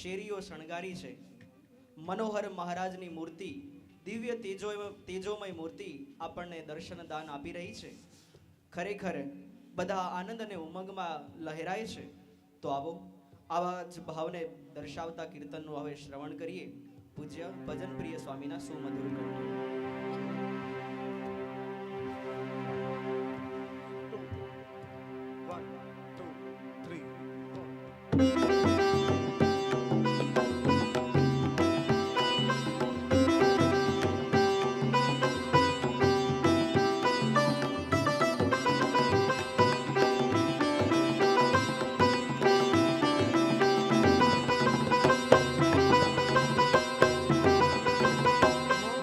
શેરીઓ શણગારી છે. મનોહર મહારાજની મૂર્તિ, દિવ્ય તેજોમય મૂર્તિ આપણને દર્શન દાન આપી રહી છે. ખરેખર બધા આનંદ અને ઉમંગમાં લહેરાય છે. તો આવો આવા જ ભાવને દર્શાવતા કીર્તનનું હવે શ્રવણ કરીએ. પૂજ્ય ભજન પ્રિય સ્વામીના સુમધુર કંઠે. One, two, three, four.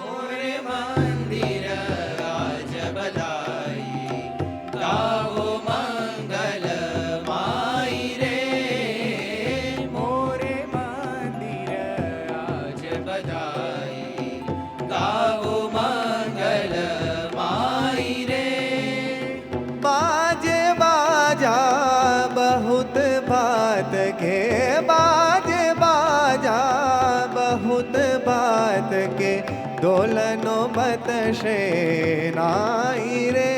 મોરે મંદિર આજ બધાઈ, ગાવો મંગલ માઈ રે. મોરે મંદિર આજ બધાઈ, ગાવો મંગલ માઈ રે. बाजे बाजा बहुत बात के, बाजे बाजा बहुत बात के, दोलनो बतशे नाई रे.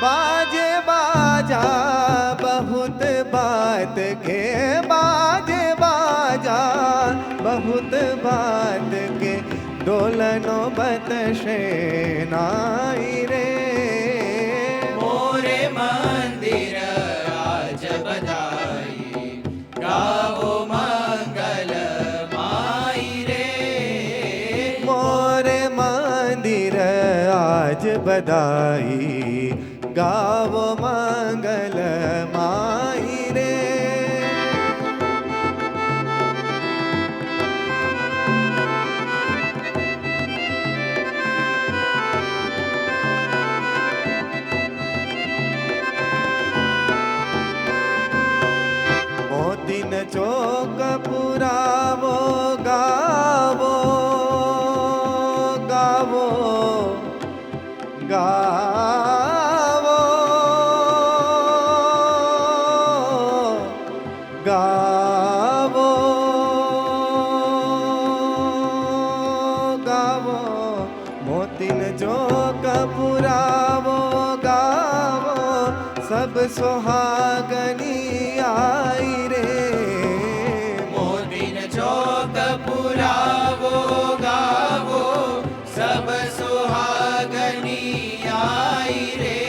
बाजे बाजा बहुत बात के, बाजे बाजा बहुत बात के, दोलनो बतशे नाई रे. મોરે મંદિર આજ બધાઈ, ગાવો મંગલ માઈ રે. मोरे मंदिर आज बधाई, गावो मंगल माई रे. मोतीन चौक पुरावो, गावो गावो गावो गावो गावो. मोतीन चौक पुरावो, गावो सब सुहागनी आई रे. મોદીન ચોક પુરાવો, ગાવો સબ સુહાગની આઈ રે.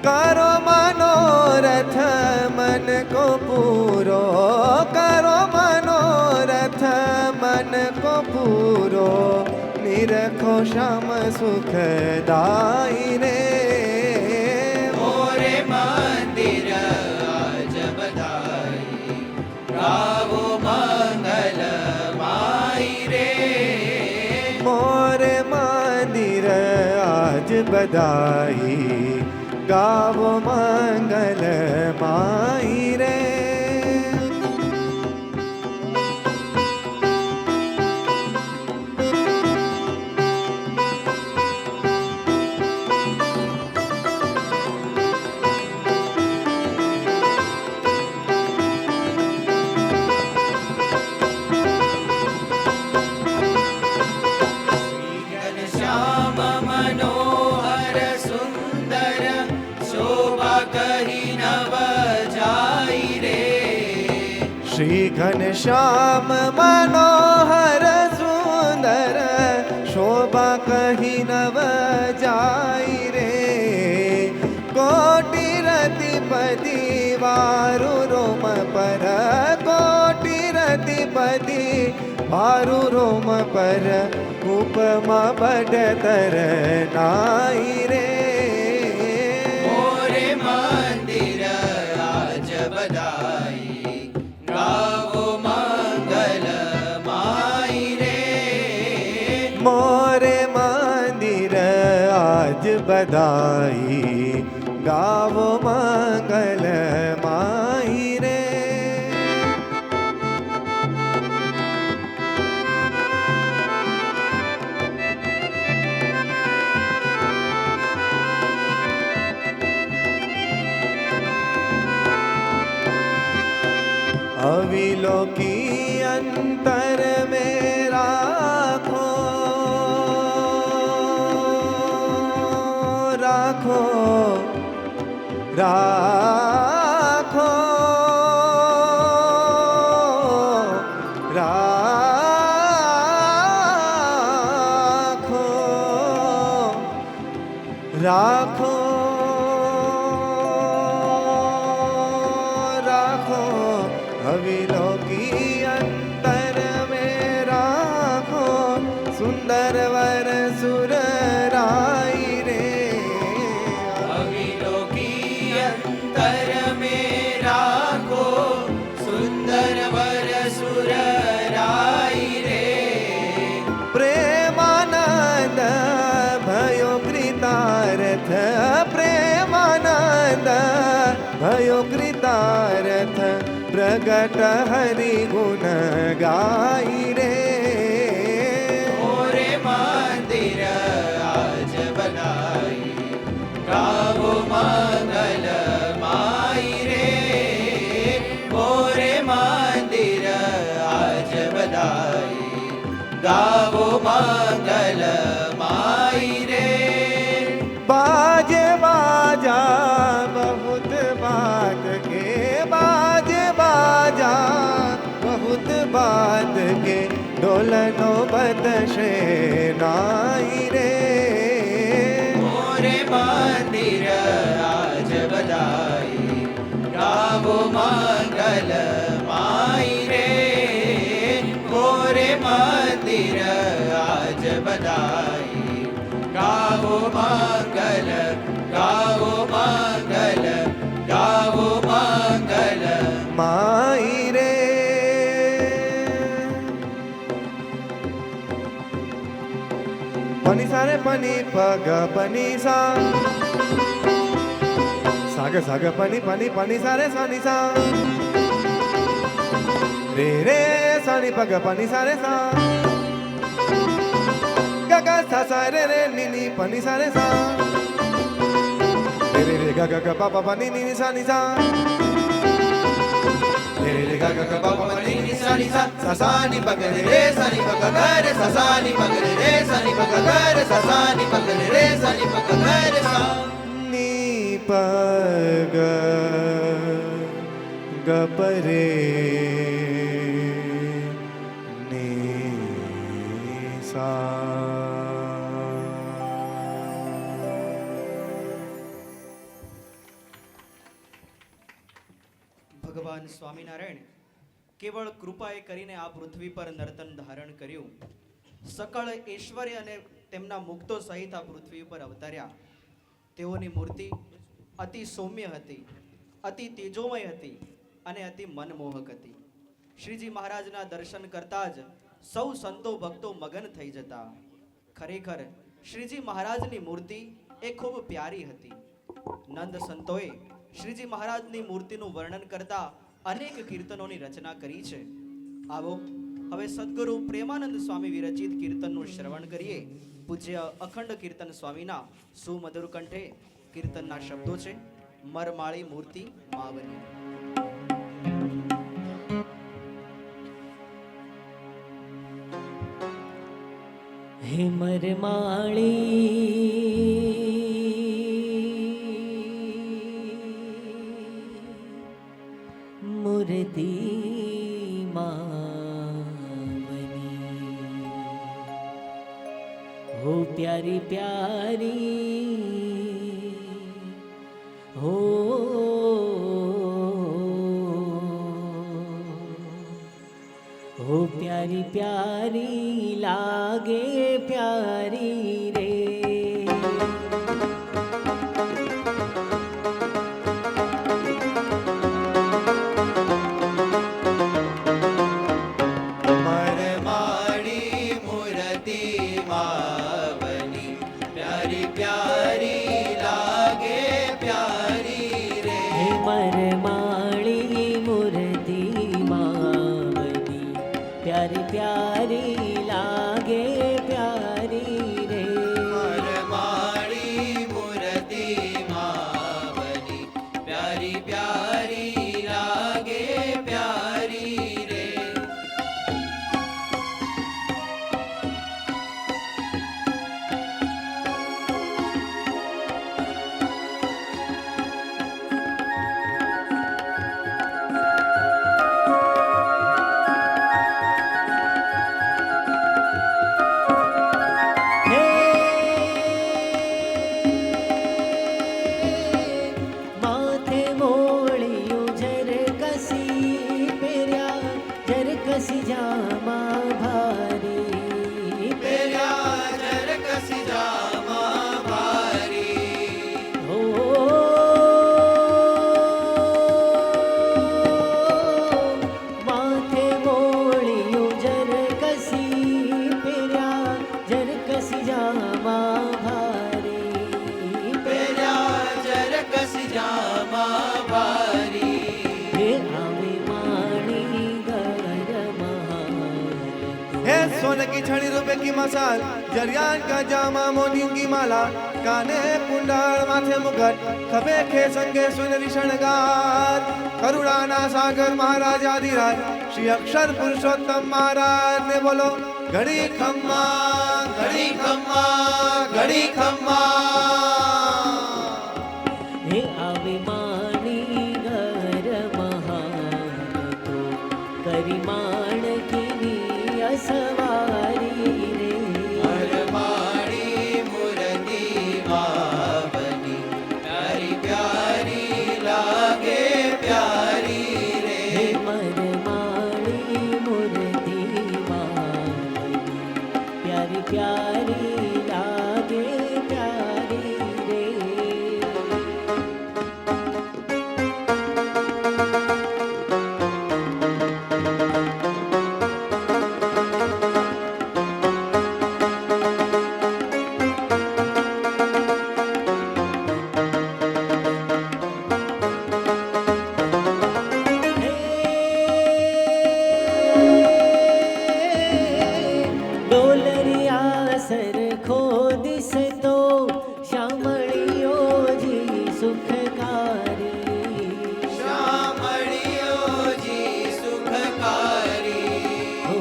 करो मनोरथ मन को पूरो, करो मनोरथ मन को पूरो, निरखो श्याम सुखदाई रे. મોરે મંદિર આજ બધાઈ, ગાવો મંગલ માઈ રે. मोरे मंदिर आज बधाई, गावो मंगल माई रे. ઘનશ્યામ મનોહર સુંદર, શોભા કહી નવ જાય રે. श्री घनश्याम मनोहर सुंदर, शोभा कही नव जाई रे. कोटि रतिपति वारु रोम पर, कोटि रतिपति वारु रोम पर, उपमा बड़तर नाई रे. મોરે મંદિર આજ બધાઈ, ગાવો મંગલ માઈ રે. मोरे मंदिर आज રાજ બધાઈ ગાવો મંગલ માઈ રે. अविलोकी अंतर में राखो राखो राखो राखो राखो राखो अविलोकी अंतर में राखो सुंदर वर सुर राई रे. अविलोकी अंतर में राखो सुंदर वर सुर राई रे. प्रेमानंद भयो कृतार्थ प्रेमानंद भयो कृतार्थ प्रगट हरि गुण गाई रे. मोरे मंदिर आज बनाई गावो मंगल माई रे. मोरे मंदिर आज बनाई गावो मंगल माई रे. बाजे बाजा बहुत बात के बाजे बाजा बहुत बात के डोलनो बदशे नाई रे. मोरे मंदिर आज बधाई गावो मंगल माई रे. मोरे मंदिर आज बधाई गावो मंगल गावो मंगल गावो मंगल माई रे. पनी सारे पनी पग पनी सा साग साग पनी पनी पनी सारे सानी सा रे रे सानी पग पनी सारे सा ग सा सा रे रे नी नी पनी सारे सा रे रे रे ग ग ग पा पा पनी नी नी सा नी सा रे रे रे ग ग ग पा पा पनी नी सा नी सा सा सा नी पग रे रे सा नी पग ग रे सा सा नी पग रे रे सा नी पग ग रे सा सा नी पग रे रे सा नी पग ग रे सा नी पग ग प रे नी सा. ભગવાન સ્વામિનારાયણ કેવળ કૃપાએ કરીને આ પૃથ્વી પર નર્તન ધારણ કર્યું. સકળ ઐશ્વર્ય અને તેમના મુક્તો સહિત આ પૃથ્વી ઉપર અવતર્યા. તેઓની મૂર્તિ અતિ સૌમ્ય હતી, અતિ તેજોમય હતી અને અતિ મનમોહક હતી. શ્રીજી મહારાજના દર્શન કરતા જ સૌ સંતો ભક્તો મગન થઈ જતા. ખરેખર શ્રીજી મહારાજની મૂર્તિ એ ખૂબ પ્યારી હતી. નંદ સંતોએ શ્રીજી મહારાજની મૂર્તિનું વર્ણન કરતા અનેક કીર્તનોની રચના કરી છે. આવો હવે સદગુરુ પ્રેમાનંદ સ્વામી વિરચિત કીર્તનનું શ્રવણ કરીએ. પૂજ્ય અખંડ કીર્તન સ્વામીના સુમધુર કંઠે કીર્તનના શબ્દો છે. મરમાળી મૂર્તિ માવની. હે મરમાળી મૂર્તિ માવની, હો પ્યારી પ્યારી હો હો પ્યારી પ્યારી લાગે પ્યારી રે. મરમાળી મૂર્તિ માવની પ્યારી પ્યારી જામા ભારે પહેર્યા જરકસ જામા ભારી હે આવે માણી ગર મહાલ है सोने की छड़ी रुपए की मसाल जरियान का जामा मोनियों की माला काने कुंडल माथे मुकुट खभे खे संगे सुनरी शणगार करुणाना सागर महाराजाधिराज श्री अक्षर पुरुषोत्तम महाराज ने बोलो घड़ी खम्मा घड़ी खम्मा घड़ी खम्मा હે આવે માણી ગર મહાલ તો કરી માણકીની અસવારી રે હરમાળી મૂર્તિ માવની પ્યારી પ્યારી લાગે પ્યારી રે હે મરમાળી મૂર્તિ માવની પ્યારી પ્યારી લાગે પ્યારી રે ડોલરિયા સરખો દિસતો શામળિયોજી સુખકારી શ્યામળિયોજી સુખકારી હો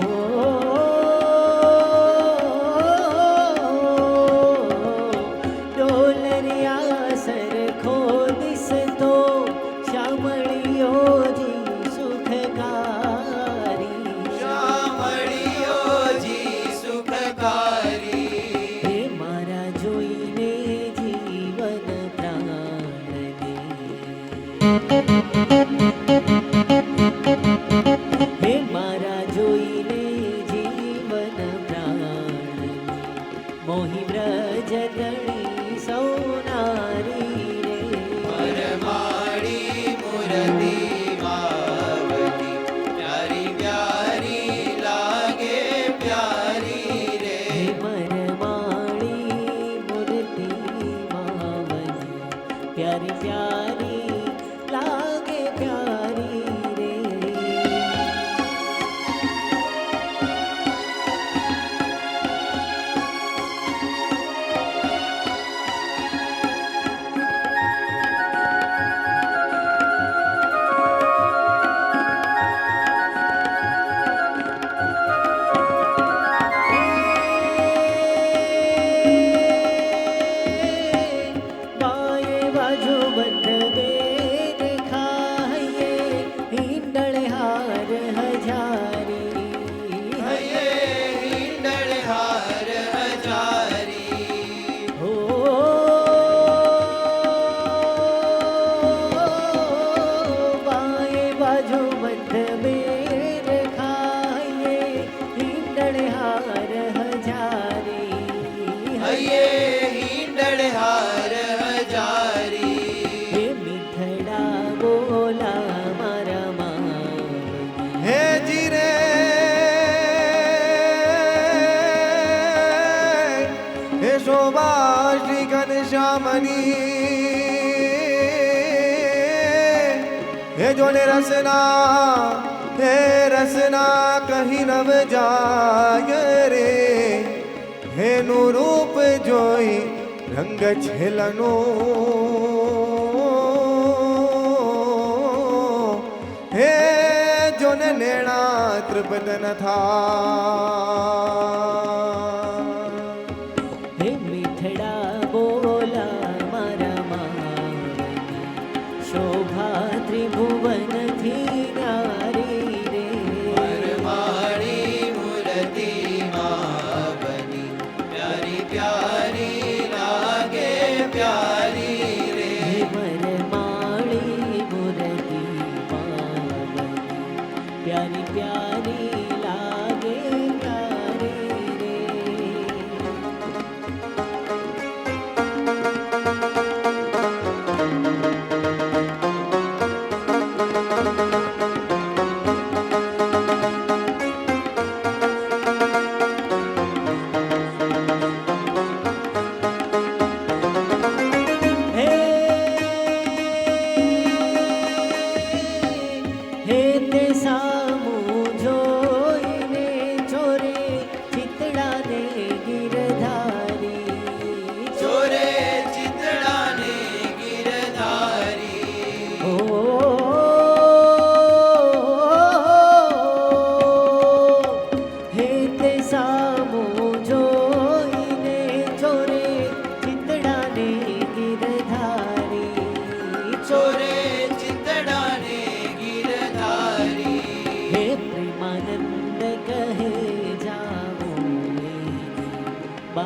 ડોલરિયા સરખો દિસતો શામળિયોજી સુખકારી શ્યામળિયોજી સુખકારી હે મારા જોઈને જીવન પ્રાણને હે મારા જોઈને જીવન પ્રાણને મોહી વ્રજ તણી સૌનારી રે પરમાળી મૂર્તિ માવની પ્યારી પ્યારી લાગે પ્યારી રે હે મરમાળી મૂર્તિ માવની પ્યારી પ્યારી લાગે પ્યારી રે બાએ બાજુ બંધ બેર ખાઈએ હિંડળ હાર હજારી હૈયે હિંડળ હાર હજારી હો બાએ બાજુ બંધ બેર ખાઈએ હિંડળ હાર હજારી હૈયે હિંડળ હાર હજારી હે મીઠડા બોલા મારા માવની हे जी रे हे शोभा श्री घनश्यामनी हे जोने रसना कहीं नव जाय रे हे નું રૂપ જોઈ રંગ છેલનો હે જોને નેણા તૃપ્ત ન થા હે મીઠડા બોલા મારા માવની શોભા ત્રિભુવનથી નારી રે પરમાળી મૂર્તિ માવની પ્યારી પ્યારી લાગે પ્યારી રે હે મરમાળી મૂર્તિ માવની પ્યારી પ્યારી લાગે પ્યારી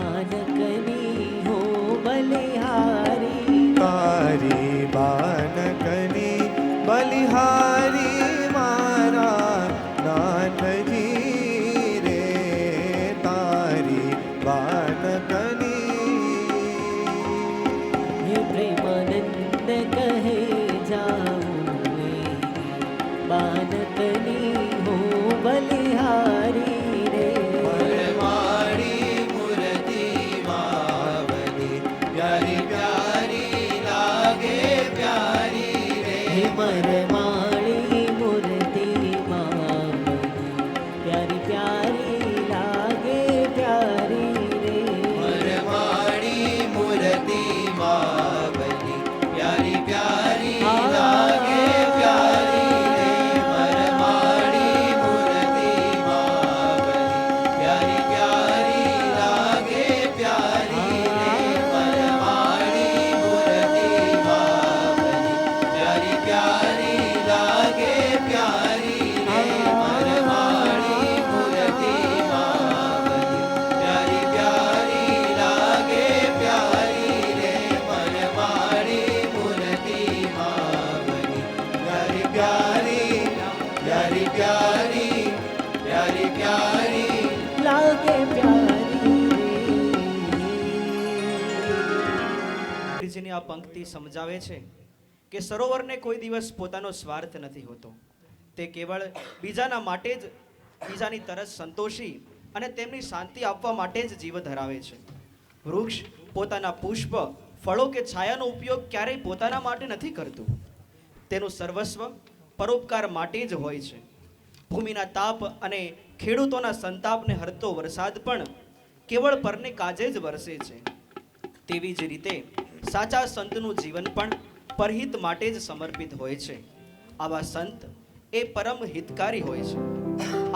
બાનકની હો બલિહારી તારી બાનકની બલિહારી મારા નાથજી રે તારી બાનકની હે પ્રેમાનંદ કહે જાઉં બાનકની હો બલિહારી રે પરમાણી મૂર્તિ માવની પ્યારી પ્યારી લાગે પ્યારી રે હે પરમાળી મૂર્તિ માવની પ્યારી પ્યારી લાગે પ્યારી રે પરમાણી મૂર્તિ માવની પ્યારી પ્યારી લાગે પ્યારી રે પરમાણી મૂર્તિ માવની પ્યારી પ્યારી લાગે પ્યારી રે પરમાણી મૂર્તિ માવની પ્યારી પ્યારી લાગે પ્યારી રે પરમાણી મૂર્તિ માવની પ્યારી પ્યારી લાગે પ્યારી રે પરમાણી મૂર્તિ માવની પ્યારી પ્યારી પ્યારી પ્યારી પ્યારી પ્યારી લાગે પ્યારી રે જેની આ પંક્તિ સમજાવે છે કે સરોવરને કોઈ દિવસ પોતાનો સ્વાર્થ નથી હોતો. તે કેવળ બીજાના માટે જ બીજાની તરસ સંતોષી અને તેમની શાંતિ આપવા માટે જ જીવ ધરાવે છે. વૃક્ષ પોતાના પુષ્પ ફળો કે છાયાનો ઉપયોગ ક્યારેય પોતાના માટે નથી કરતું. તેનું સર્વસ્વ પરોપકાર માટે જ હોય છે. ભૂમિના તાપ અને ખેડૂતોના સંતાપને હરતો વરસાદ પણ કેવળ પરને કાજે જ વરસે છે. તેવી જ રીતે સાચા સંતનું જીવન પણ પરહિત માટે જ સમર્પિત હોય છે. આવા સંત એ પરમ હિતકારી હોય છે.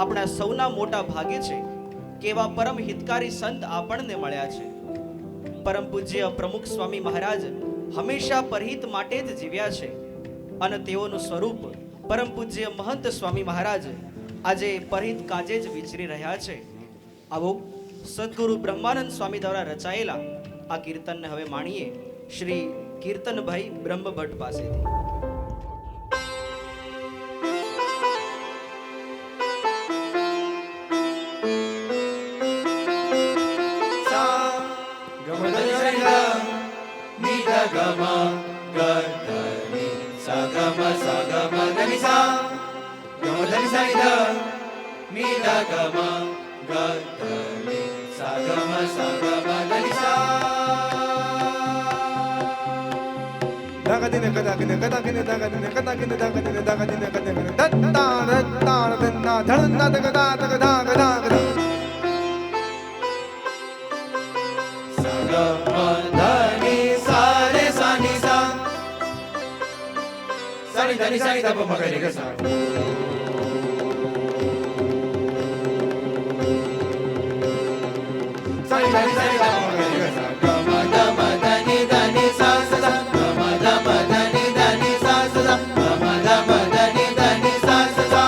આપણા સૌના મોટા ભાગ્ય છે કે એવા પરમ હિતકારી સંત આપણને મળ્યા છે. પરમ પૂજ્ય પ્રમુખ સ્વામી મહારાજ હંમેશા પરહિત માટે જ જીવ્યા છે અને તેઓનું સ્વરૂપ પરમ પૂજ્ય મહંત સ્વામી મહારાજ આજે પરહિત કાજે જ વિચરી રહ્યા છે. આવો સદગુરુ બ્રહ્માનંદ સ્વામી દ્વારા રચાયેલા આ કીર્તનને હવે માણીએ શ્રી કીર્તનભાઈ બ્રહ્મભટ્ટ પાસેથી. ગમ ગધની સગમ સગમ ધની સા ગમ ધની સા નિ ધ ગમ ગધની સગમ સગમ ધની સા દાગદિને કદાગિને કદાગિને દાગદિને કદાગિને દાગદિને દાગદિને કદાગિને દત્તા દત્તા દન્ના ધણના દગદા દગદા ગદા ગદા સગમ ધની સા રે સા નિ સા સા નિ ધની સા નિ ધ પ મ ગ રે ગ સા સા નિ ધની સા નિ ધ પ મ ગ રે ગ સા ગમ ધમ ધની ધની સા સા ગમ ધમ ધની ધની સા સા ગમ ધમ ધની ધની સા સા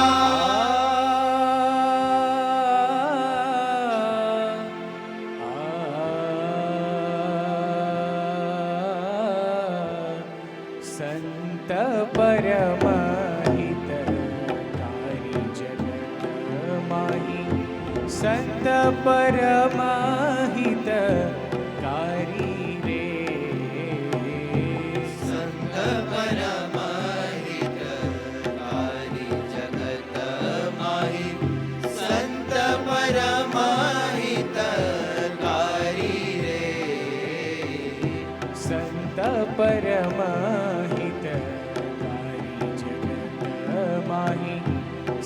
સંત પરમહિત કારી જગત માહી સંત પરમહિત કારી રે સંત પરમહિત કારી જગત માહી સંત પરમહિત કારી રે સંત પરમહિત કારી જગત માહી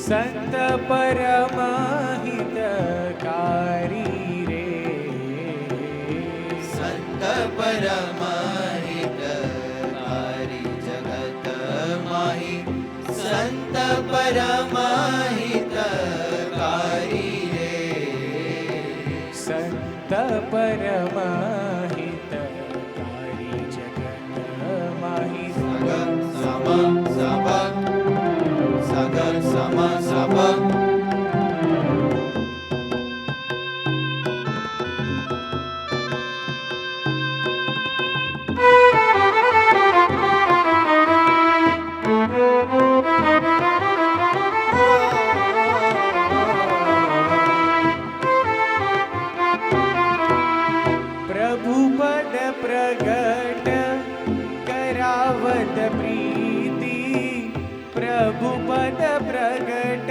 સંત પરમહિત કારી રે સંત પરમહિત કારી જગત માહી સંત પરમહિત કારી રે સંત પરમહિત કારી જગત માહી સગમ સમ સબ સગમ સમ સબ प्रगट करावत प्रीति प्रभु पद प्रगट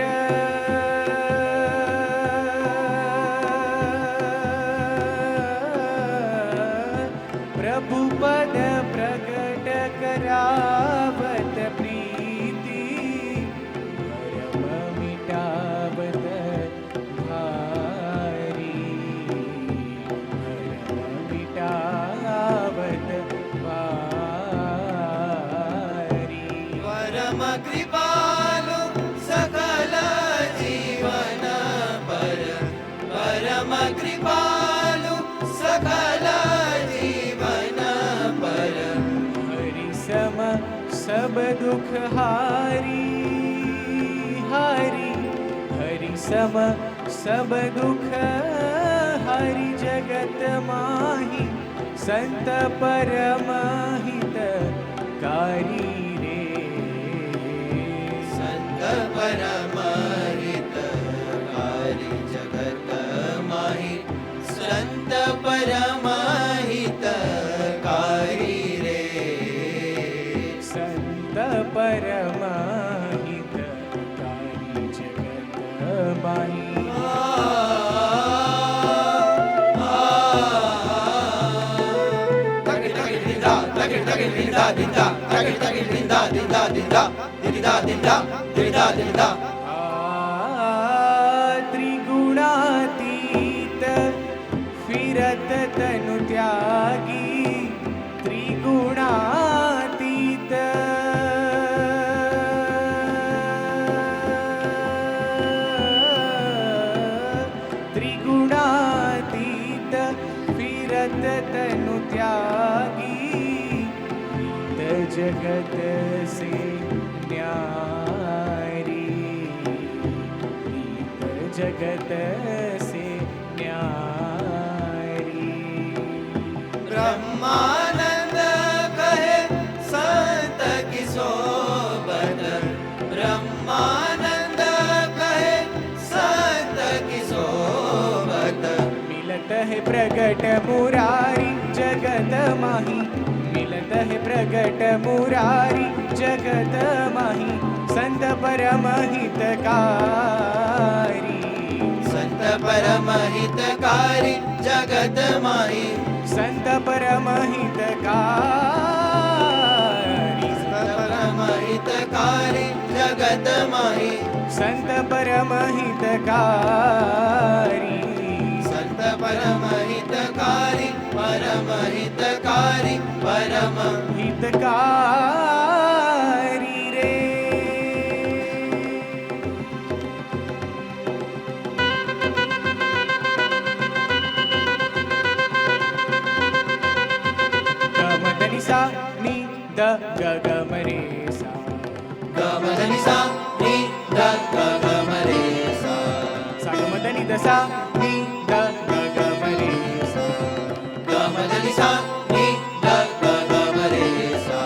प्रभु पद प्रगट करावत प्रीति भरम मिटावत भारी भरम मिटावत भारी परम कृपालु सकल जीवन पर परम कृपालु सकल जीवन पर हरि सम सब दुख हारी हारी हरि सम सब दुख हरि जगत माही संत परम हित कारी रे संत परम हितकारी जगत माहि संत परम हितकारी रे संत परम हित कारी जगत माही त्रिगुणातीत फिरत तनु त्यागी त्रिगुणातीत त्रिगुणातीत फिरत तनु त्यागी रीत जगत से न्यारी रीत जगत से न्यारी ब्रह्मानंद कहे संत की सोबत ब्रह्मानंद कहे संत की सोबत मिलत है प्रगट मुरारी जगत माही मिलत है प्रगट मुरारी जगत माही संत परम हितकारी संत परम हितकारी जगत माहि संत परम हितकारी परम हितकारी जगत माहि संत परम हितकारी संत परम हितकारी परम हितकारी परम हितकारी रे गमदनि सा नि द ग ग म रे सा गमदनि सा नि द ग ग म रे सा सा गमदनि द सा नि द ग ग म रे सा गमदनि सा नि द ग ग म रे सा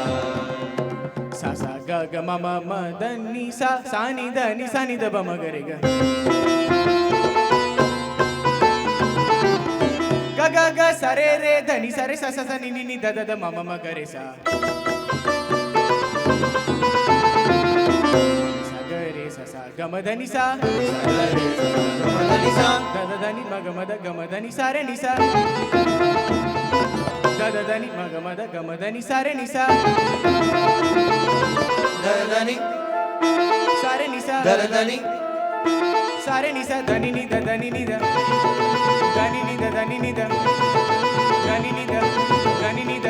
सा सा ग ग म म म द नि सा सा नि द ब म ग रे ग ग ग ग सा रे रे ध नि सा रे सा सा सा नि नि द द म म म ग रे सा सा ग रे सा सा ग म ध नि सा गमदनि सा द द ध नि म ग म द ग म ध नि सा रे नि सा द द ध नि म ग म द ग म ध नि सा रे नि सा दरदनि सा रे नि सा दरदनि सा रे नि सा ध नि नि द ध नि नि द ध नि नि द ध नि नि द ध नि नि द ध नि नि द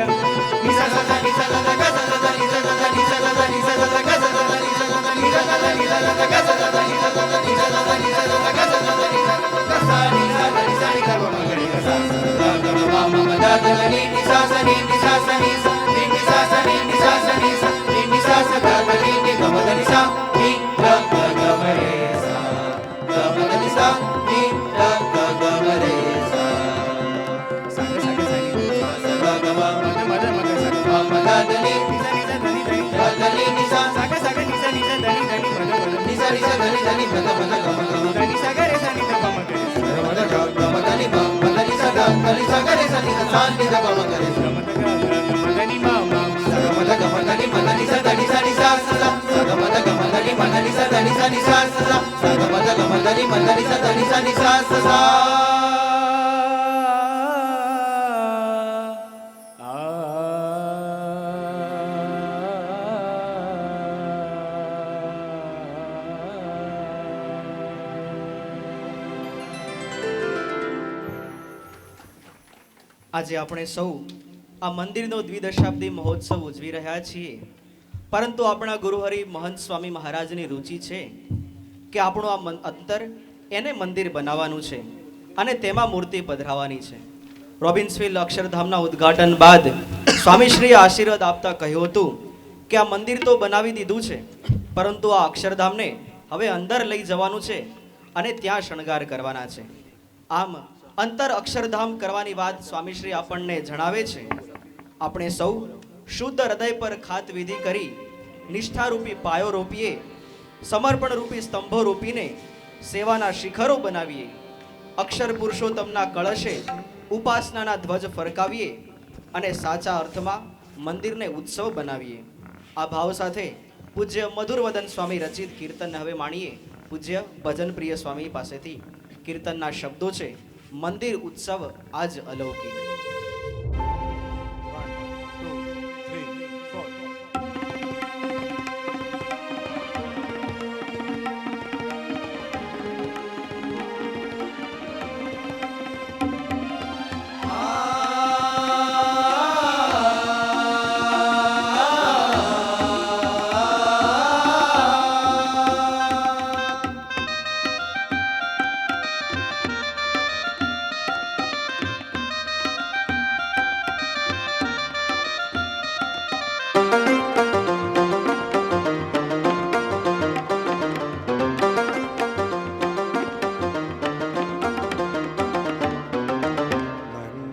नि सा सा सा नि सा ग ग ग सा द नि सा ग ग नि सा ग ग नि सा ग ग ग सा द नि सा ग ग नि सा ग ग नि सा ग ग ग सा द नि सा ग ग नि सा ग ग नि सा ग ग ग सा द नि सा ग ग सा नि सा द नि सा नि ग ग म ग रि ग सा ग ग म म म म द द नि नि सा सा नि नि सा सा नि सा नि नि सा सा नि नि सा सा नि सा नि नि सा सा ग ग नि नि ग म द नि सा नि ग ग ग म रे सा ग म द नि सा नि ग ग ग म रे सा सा ग सा ग सा नि सा सा ग ग म म ग म द सा ग म म द द नि नि सा नि सा ध नि ध नि द द नि नि सा सा ग सा ग नि सा ध नि ध नि म द म द नि सा नि सा ध नि ध नि म द म द ग म ग म ध नि सा ग रे सा नि द ब म ग रे सा ग म द ग ग म द नि ब म द नि सा ग ग नि सा ग रे सा नि द सा नि द ब म ग रे सा ग म द આજે આપણે સૌ આ મંદિરનો દ્વિદશાબ્દી મહોત્સવ ઉજવી રહ્યા છીએ, પરંતુ આપણા ગુરુહરિ મહંત સ્વામી મહારાજની રુચિ છે કે આપણું આ અંતર એને મંદિર બનાવવાનું છે અને તેમાં મૂર્તિ પધરાવવાની છે. રોબિન્સવિલ અક્ષરધામના ઉદ્ઘાટન બાદ સ્વામીશ્રીએ આશીર્વાદ આપતા કહ્યું હતું કે આ મંદિર તો બનાવી દીધું છે, પરંતુ આ અક્ષરધામને હવે અંદર લઈ જવાનું છે અને ત્યાં શણગાર કરવાના છે. આમ અંતર અક્ષરધામ કરવાની વાત સ્વામીશ્રી આપણને જણાવે છે. આપણે સૌ શુદ્ધ હૃદય પર ખાત વિધિ કરી નિષ્ઠારૂપી પાયો રોપીએ, સમર્પણ રૂપી સ્તંભો રોપીને સેવાના શિખરો બનાવીએ, અક્ષર પુરુષોત્તમના કળશે ઉપાસનાના ધ્વજ ફરકાવીએ અને સાચા અર્થમાં મંદિરને ઉત્સવ બનાવીએ. આ ભાવ સાથે પૂજ્ય મધુરવદન સ્વામી રચિત કીર્તન હવે માણીએ. પૂજ્ય ભજન પ્રિય સ્વામી પાસેથી કીર્તનના શબ્દો છે, મંદિર ઉત્સવ આજ અલૌકિક.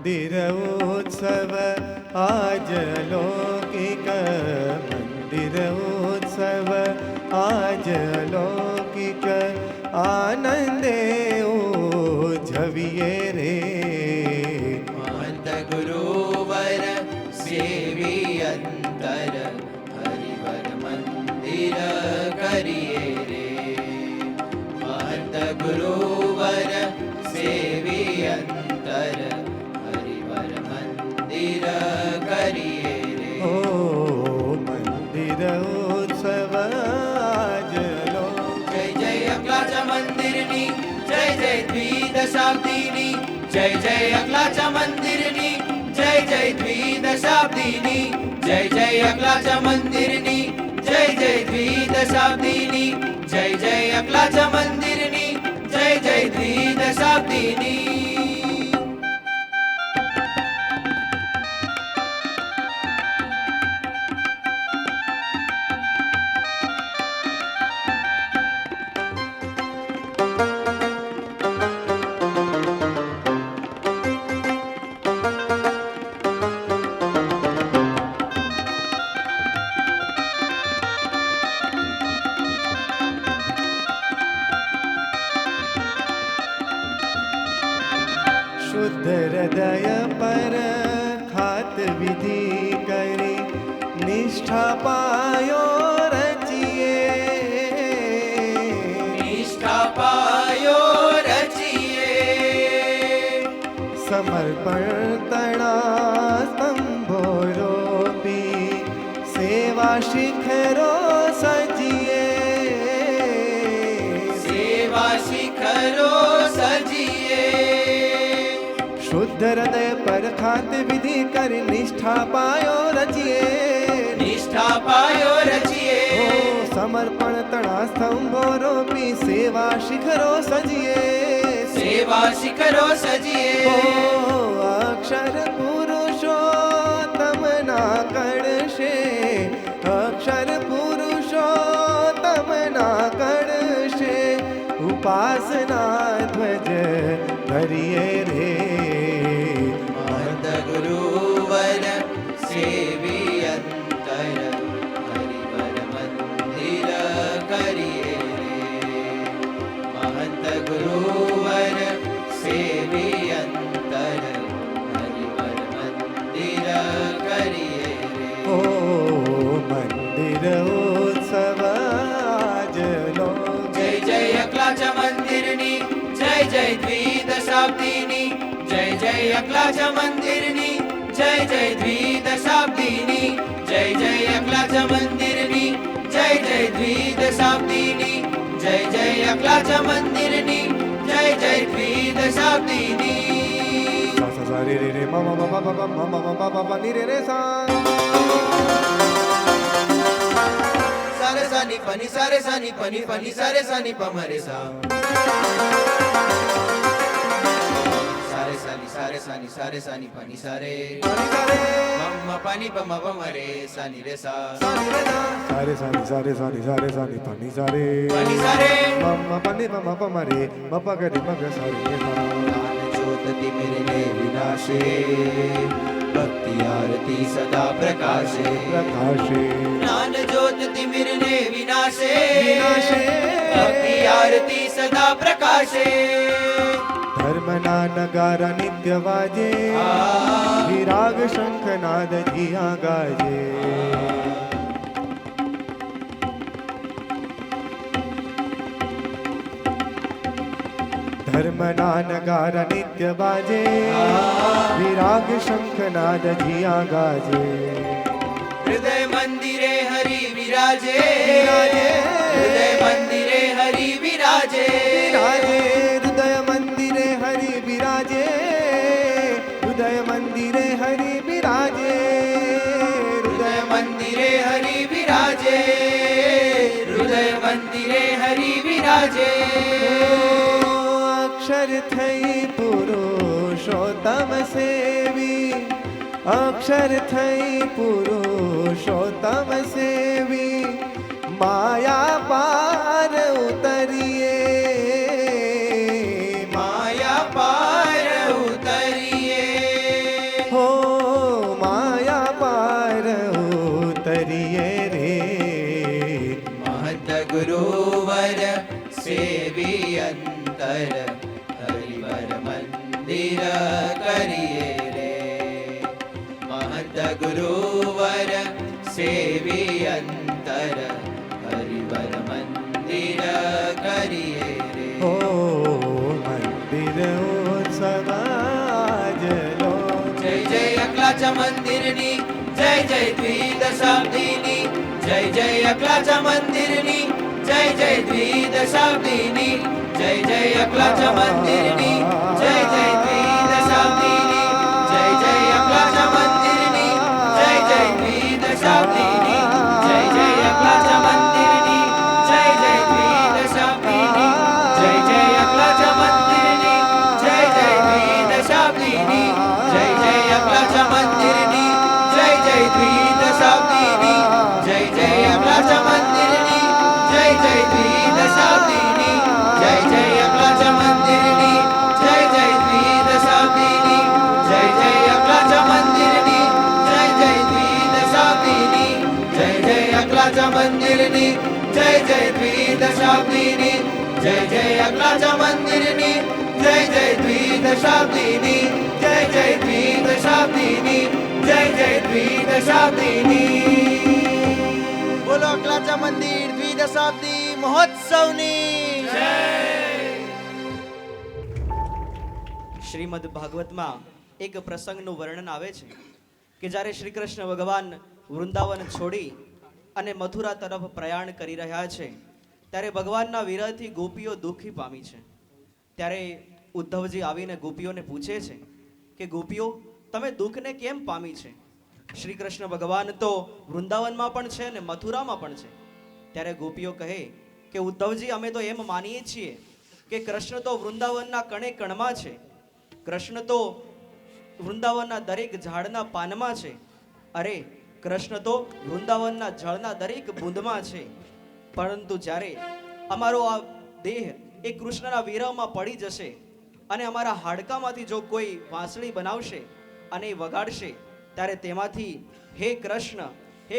મંદિરોત્સવ આજ લૌકિક, મંદિરોત્સવ આજ લૌકિક, આનંદે ઉજવીએ રે. મહંત ગુરુવર સેવી અંતર હરિવર મંદિર કરીએ રે. મહંત ગુરુવર સેવી અંતર હરિવર મંદિર કરીએ રે. ઓ મંદિરોત્સવ આજ લૌકિક. જય જય અકલાચા મંદિરની, જય જય દ્વિદશાબ્દીની, જય જય અકલાચા મંદિરની, જય જય દ્વિદશાબ્દીની, જય જય અકલાચા મંદિરની, જય જય દ્વિદશાબ્દીની, જય જય અકલાચા મંદિરની, જય જય દ્વિદશાબ્દીની. શુદ્ધ હૃદય પર ખાત વિધિ કરી નિષ્ઠા પાયો રચીએ. નિષ્ઠા પાયો રચીએ. સમર્પણ તણા સ્તંભો રોપી સેવા શિખરો સજીએ. સેવા શિખરો સજીએ. શુદ્ધ હૃદય પર ખાત વિધિ કરી નિષ્ઠા પાયો રચીએ. નિષ્ઠા પાયો રચીએ. ઓ સમર્પણ તણા સ્તંભો રોપી સેવા શિખરો સજીએ. સેવા શિખરો સજીએ. ઓ અક્ષર પુરુષોત્તમના કળશે, અક્ષર પુરુષોત્તમના કળશે ઉપાસના ધ્વજ ધરીએ રે. મહંત ગુરુવર સેવી અંતર હરિવર મંદિર કરીએ રે. મહંત ગુરુવર સેવી અંતર હરિવર મંદિર કરીએ રે. ઓ મંદિરોત્સવ આજ જય જય અકલાચા મંદિરની, જય જય દ્વિ અકલાચા મંદિરની જય જય દ્વિદશાબ્દીની જય જય અકલાચા મંદિરની જય જય દ્વિદશાબ્દીની જય જય અકલાચા મંદિરની જય જય દ્વિદશાબ્દીની સા સા સા રે રે રે મ મ મ પ પ પ મ મ મ પ પ પ ની રે રે સા સારે સાની પની સારે સાની પની પની સારે સાની પમરે સા સારે સાની સારે સાની સારે સાની પની સારે પાની સા રે મમ્મ પની પમ પમરે સાની રે સા સા ની રે સા સારે સાની સારે સાની સારે સાની પાની સા રે પની સારે મમ પની પમ પમ રે મ પ ગ રે મ ગ સા રે સા જ્ઞાન જ્યોતિ મેરે વિનાશે ભક્તિ આરતી સદા પ્રકાશે પ્રકાશે જ્ઞાન જ્યોત તિમિરને વિનાશે વિનાશે ભક્તિ આરતી સદા પ્રકાશે ધર્મના નગારા નિત્ય વાજે વિરાગ શંખનાદ જીયા ગાજે ધર્મના નગારા નિત્ય વાજે વિરાગ શંખનાદ જીયા ગાજે હૃદય મંદિરે હરિ વિરાજે વિરાજે. હૃદય મંદિરે હરિ વિરાજે વિરાજે હૃદય મંદિરે હરિ વિરાજે હૃદય મંદિરે હરિ વિરાજે હૃદય મંદિરે હરિ વિરાજે હૃદય મંદિરે હરિ વિરાજે અક્ષર થઈ પુરુષોત્તમ સેવી અક્ષર થઈ પુરુષોત્તમ સેવી માયા પાર ઉતરીએ માયા પાર ઉતરીએ હો માયા પાર ઉતરીએ રે મહંત ગુરુવર સેવી અંતર હરિવર મંદિર કરીએ રે મહંત ગુરુવર સેવી અંતર હરિવર મંદિર કરીએ રે હો મંદિર ઉત્સવાજલો જય જય અકલાચા મંદિરની જય જય દ્વિદશાબ્દીની જય જય અકલાચા મંદિરની જય જય દ્વિદશાબ્દીની જય જય અકલાચા મંદિરની જય જય દ્વિદશાબ્દીની જય જય અકલાચા મંદિરની જય જય દ્વિદશાબ્દીની જય જય અકલાચા મંદિરની જય જય દ્વિદશાબ્દીની જય જય અકલાચા મંદિરની જય જય દ્વિદશાબ્દીની જય જય અકલાચા મંદિરની જય જય દ્વિદશાબ્દીની જય જય અકલાચા મંદિરની જય જય દ્વિદશાબ્દીની જય જય અકલાચા મંદિરની જય જય દ્વિદશાબ્દીની જય જય અકલાચા મંદિરની જય જય દ્વિદશાબ્દીની જય જય અકલાચા મંદિરની જય જય દ્વિદશાબ્દીની જય જય અકલાચા મંદિરની જય જય દ્વિદશાબ્દીની જય જય દ્વિદશાબ્દીની જય જય દ્વિદશાબ્દીની બોલો અકલાચા મંદિર દ્વિદશાબ્દી મહોત્સવની જય. શ્રીમદ ભાગવતમાં એક પ્રસંગનું વર્ણન આવે છે કે જ્યારે શ્રી કૃષ્ણ ભગવાન વૃંદાવન છોડી અને મથુરા તરફ પ્રયાણ કરી રહ્યા છે ત્યારે ભગવાનના વિરહથી ગોપીઓ દુઃખી પામી છે. ત્યારે ઉદ્ધવજી આવીને ગોપીઓને પૂછે છે કે ગોપીઓ તમે દુઃખને કેમ પામી છે? શ્રી કૃષ્ણ ભગવાન તો વૃંદાવનમાં પણ છે અને મથુરામાં પણ છે. ત્યારે ગોપીઓ કહે કે ઉદ્ધવજી અમે તો એમ માનીએ છીએ કે કૃષ્ણ તો વૃંદાવનના કણે કણમાં છે, કૃષ્ણ તો વૃંદાવનના દરેક ઝાડના પાનમાં છે, અરે કૃષ્ણ તો વૃંદાવનના જળના દરેક બૂંદમાં છે. પરંતુ જ્યારે અમારો આ દેહ એ કૃષ્ણના વિરહમાં પડી જશે અને અમારા હાડકામાંથી જો કોઈ વાંસળી બનાવશે અને વગાડશે ત્યારે તેમાંથી હે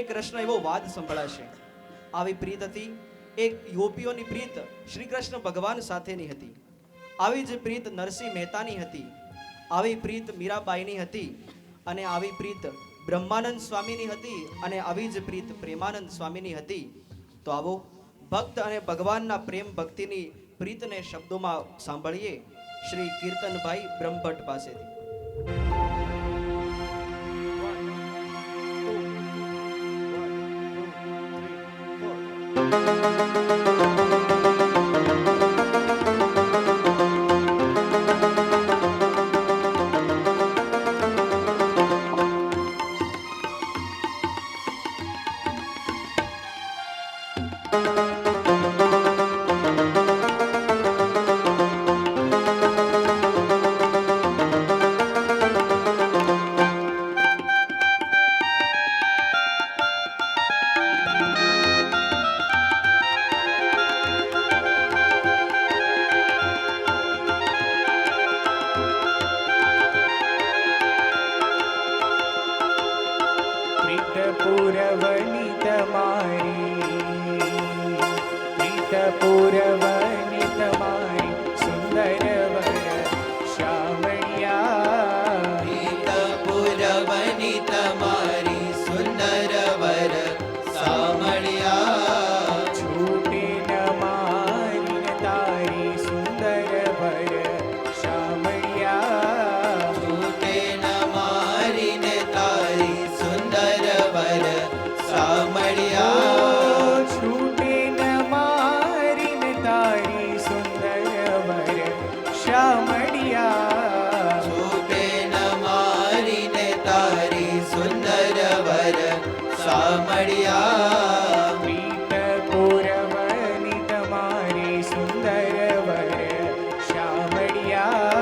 કૃષ્ણ એવો વાદ સંભળાશે. આવી પ્રીત હતી એક ગોપીઓની પ્રીત શ્રી કૃષ્ણ ભગવાન સાથેની હતી. આવી જ પ્રીત નરસિંહ મહેતાની હતી, આવી પ્રીત મીરાબાઈની હતી અને આવી પ્રીત બ્રહ્માનંદ સ્વામીની હતી અને આવી જ પ્રીત પ્રેમાનંદ સ્વામીની હતી. તો આવો ભક્ત અને ભગવાનના પ્રેમ ભક્તિની પ્રીતને શબ્દોમાં સાંભળીએ શ્રી કીર્તનભાઈ બ્રહ્મભટ્ટ પાસેથી. પુરવની તમારી પ્રીત પુરવની તમારી સુંદર વર શામળિયા પ્રીત પુરવની તમારી સુંદર વર સામળિયા છૂટે ન મારીને તારી સુંદર વર શામળિયા છૂટે ન મારીને તારી સુંદર વર સામળિયા છૂટે ન મારીને તારી સુંદર વર શામળિયા છૂટે ન મારીને તારી સુંદર વર સામળિયા પ્રીત પુરવની તમારી સુંદર વર શામળિયા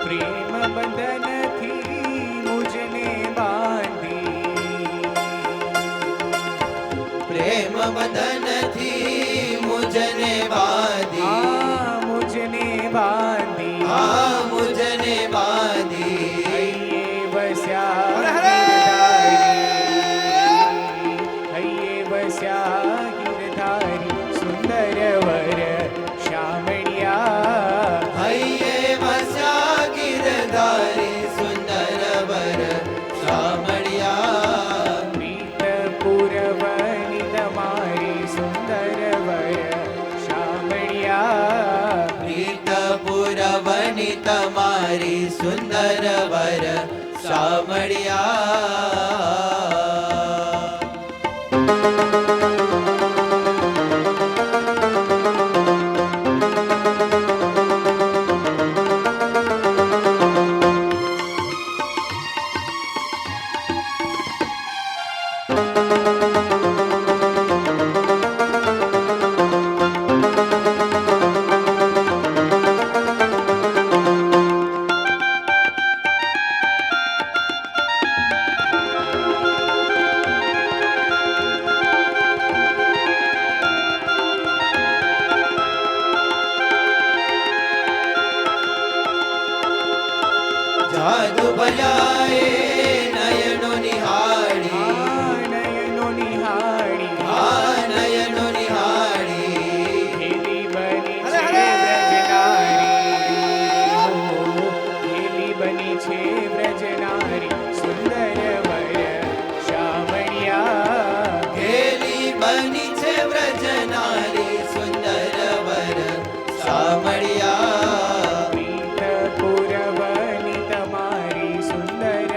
પ્રેમ બંધનથી મુજને બાંધી પ્રેમ બંધનથી મુજને બાંધી મુજને બાંધી આ મુજને બાંધી હૈયે વસ્યા હૈયે વસ્યા ગિરધારી સુંદર વર શામળિયા હૈયે વસ્યા ગિરધારી સુંદર વર સામળિયા પ્રીત પુરવની તમારી સુંદર વર શામળિયા પ્રીત પુરવની તમારી સુંદર વર સામળિયા જાદુ ભજાએ નયનો નિહાળી નયનો નિહાળી આ નયનો નિહાળી હેલી બની છે વ્રજનારી હેલી બની છે વ્રજનારી સુંદર વર શામળિયા હેલી બની છે વ્રજનારી સુંદર વર સામળિયા પ્રીત પુરવની તમારી સુંદર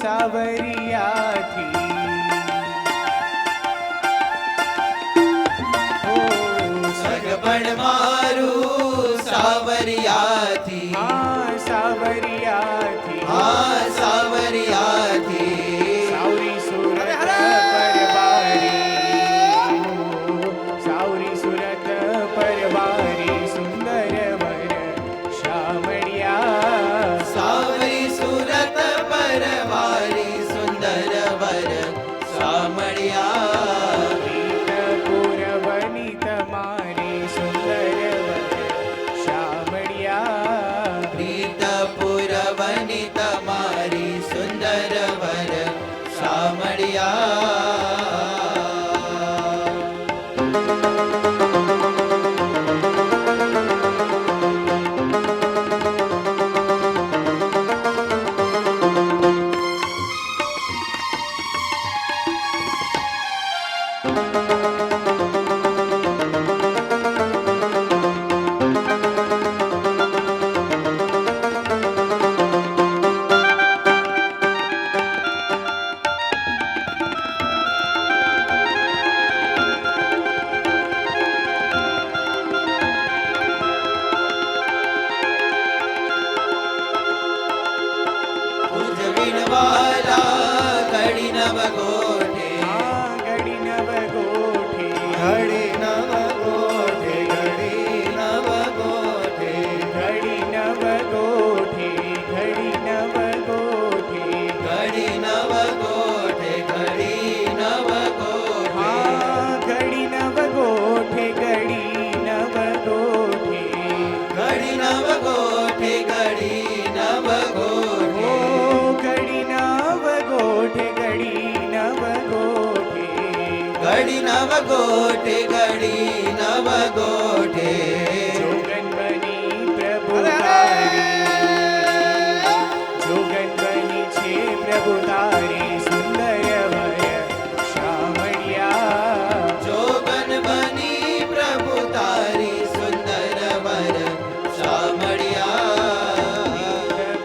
સાવરિયાથી ઓ સગપણ મારું સાવરિયાથી હા સાવરિયાથી હા સાવરિયાથી સાવરી સુરત પરવારી સાવરી સુરત પરવારી સુંદર વર શામળિયા સાવરી સુરત પરવારી સુંદર વર સામળિયા પુરવની તમારી સુંદર વર શામળિયા પ્રીત પુરવની તમારી સુંદર વર સામળિયા ઉજવીણવાલા ઘડી નવ ગોઠે આ ગડી નવ ગોઠે ઘડી નવ ગોઠે ઘડી નવ ગોઠે ઘડી નવ ગોઠે ઘડી નવ ગોઠે ઘડી નવ ગોઠે ઘડી નવ ગોઠે હા ઘડી નવ ગોઠે ઘડી નવ ગોઠે ઘડી નવ ગોઠે ઘડી નવ ગોઠે ઓ ઘડી નવ ગોઠે ઘડી નવ ગોઠે ઘડી નવ ગોઠે ઘડી નવ ગોઠે જોગન બની પ્રભુ તારી જોગન બની છે પ્રભુ તારી સુંદર વર શામળિયા જોગન બની પ્રભુ તારી સુંદર વર સામળિયા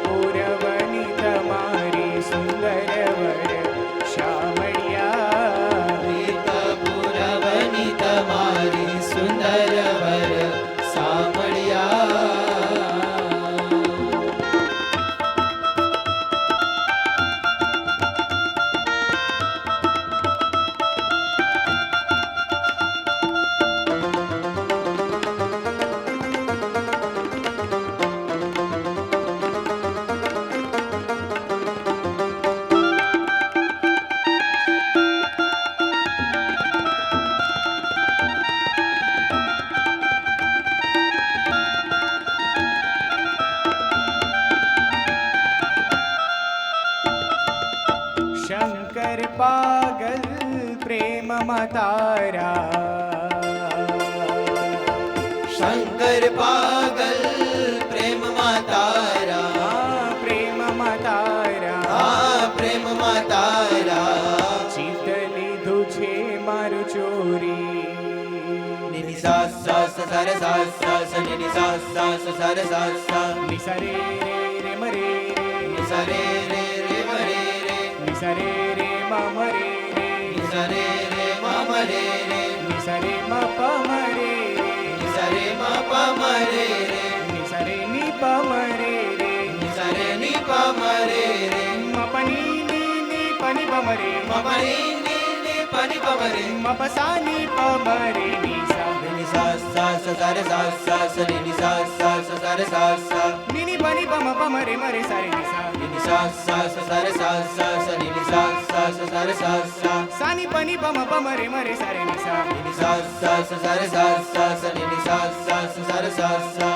પુરવની તમારી સુંદર વર શામળિયા પ્રીત પુરવની તમારી સુંદર વર સામળિયા શંકર પાગલ પ્રેમમાં તારા શંકર પાગલ પ્રેમમાં તારા આ પ્રેમમાં તારા આ પ્રેમમાં તારા ચિત્ત લીધું છે મારું ચોરી નિની સા સા સ સા રે સા સા સ નિની સા સા સ સા રે સા સા નિસા રે રે રે મરે રે નિસા રે રે રે મરે રે નિસા રે રે મમ રે રે નિસા રે રે મમ રે રે નિસા રે મ પ મ રે રે નિસા રે મ પ મ રે રે નિસા રે ની પ મ રે રે નિસા રે ની પ મ રે રે મ પ ની ની પ ની પ મ રે મ પ ની ની પ ની પ મ રે મ પ સા ની પ મ રે ની સા નિની સા સા સ સા રે સા સા સ નિની સા સા સ સા રે સા સા ની ની પ ની પ મ રે સા રે ની સા નિની સા સા સ સા રે સા સા સ નિની સા સા સ સા રે સા સા સા ની પ ની પ મ રે સા રે ની સા નિની સા સા સ સા રે સા સા સ નિની સા સા સ સા રે સા સા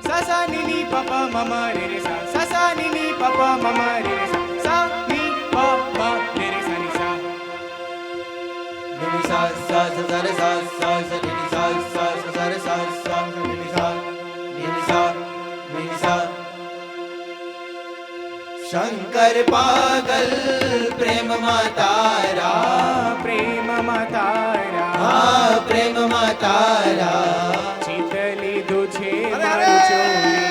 સા સા ની ની પ પ મ રે રે સા સા સા ની ની પ પ મ રે રે સા સા ની પ મ રે રે સા ની સા નિની સા સા સ સા રે સા સા સ નિની સા સા સ સા રે સા સા નિની સા નિની સા નિની સા શંકર પાગલ પ્રેમમાં તારા પ્રેમમાં તારા આ પ્રેમમાં તારા ચિત લીધું છે મારું ચોરી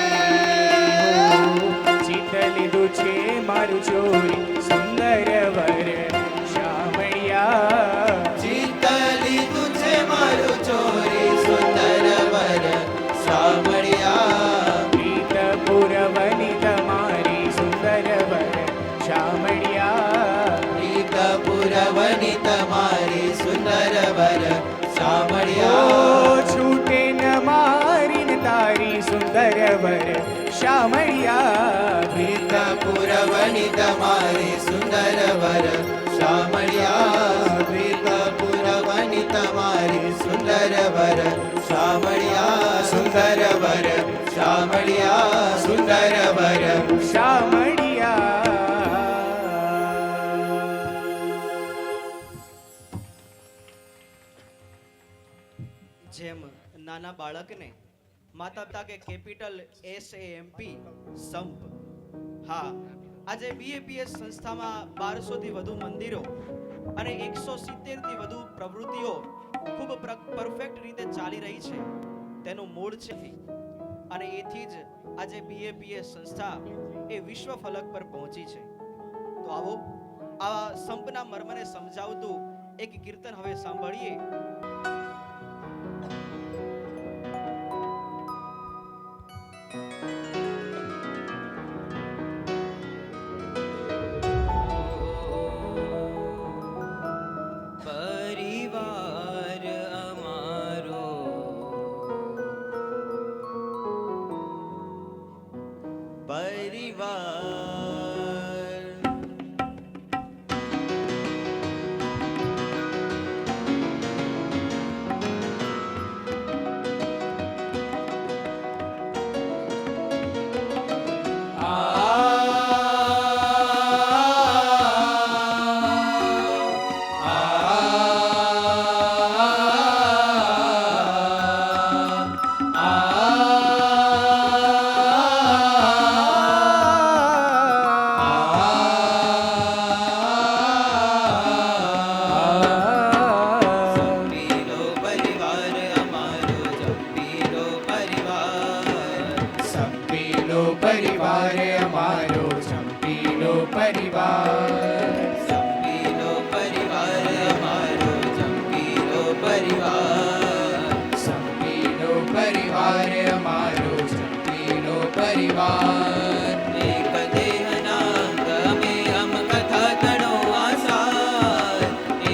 ચિત લીધું છે મારું ચોરી સુંદર પુરવણી તમારી સુંદર વર શામળિયા પુરવણી તમારી સુંદર વર શામળિયા સુંદર વર શામળિયા સુંદર વર શામળિયા. જેમ નાના બાળકને માતા પિતા કે કેપિટલ SAMP સંપ. હા, આજે BAPS સંસ્થામાં 1200 થી વધુ મંદિરો અને 170 થી વધુ પ્રવૃત્તિઓ ખૂબ પરફેક્ટ રીતે ચાલી રહી છે. તેનું મૂળ છે અને એથી જ આજે BAPS સંસ્થા એ વિશ્વ ફલક પર પહોંચી છે. તો આવો આ સંપના મર્મને સમજાવતું એક કીર્તન હવે સાંભળીએ. પરિવાર અમારો પરિવાર જંપીલો પરિવાર અમારો જંપીલો પરિવાર સંપીલો પરિવાર અમારો સંપીલો પરિવાર જંપીલો પરિવાર અમારો જંપીલો પરિવાર સંપીલો પરિવાર અમારો સંપીલો પરિવાર એક દેહના અંગ અમે અમ કથા તણો આસાર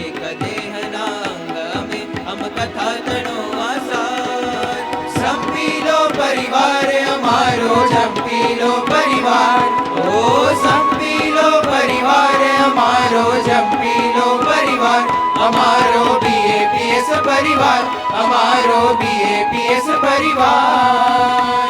એક દેહના અંગ અમે અમ કથા તણો આસાર સંપીલો પરિવાર અમારો જંપીલો પરિવાર ઓ સંપીલો પરિવાર અમારો જંપીલો પરિવાર અમારો BAPS પરિવાર અમારો BAPS પરિવાર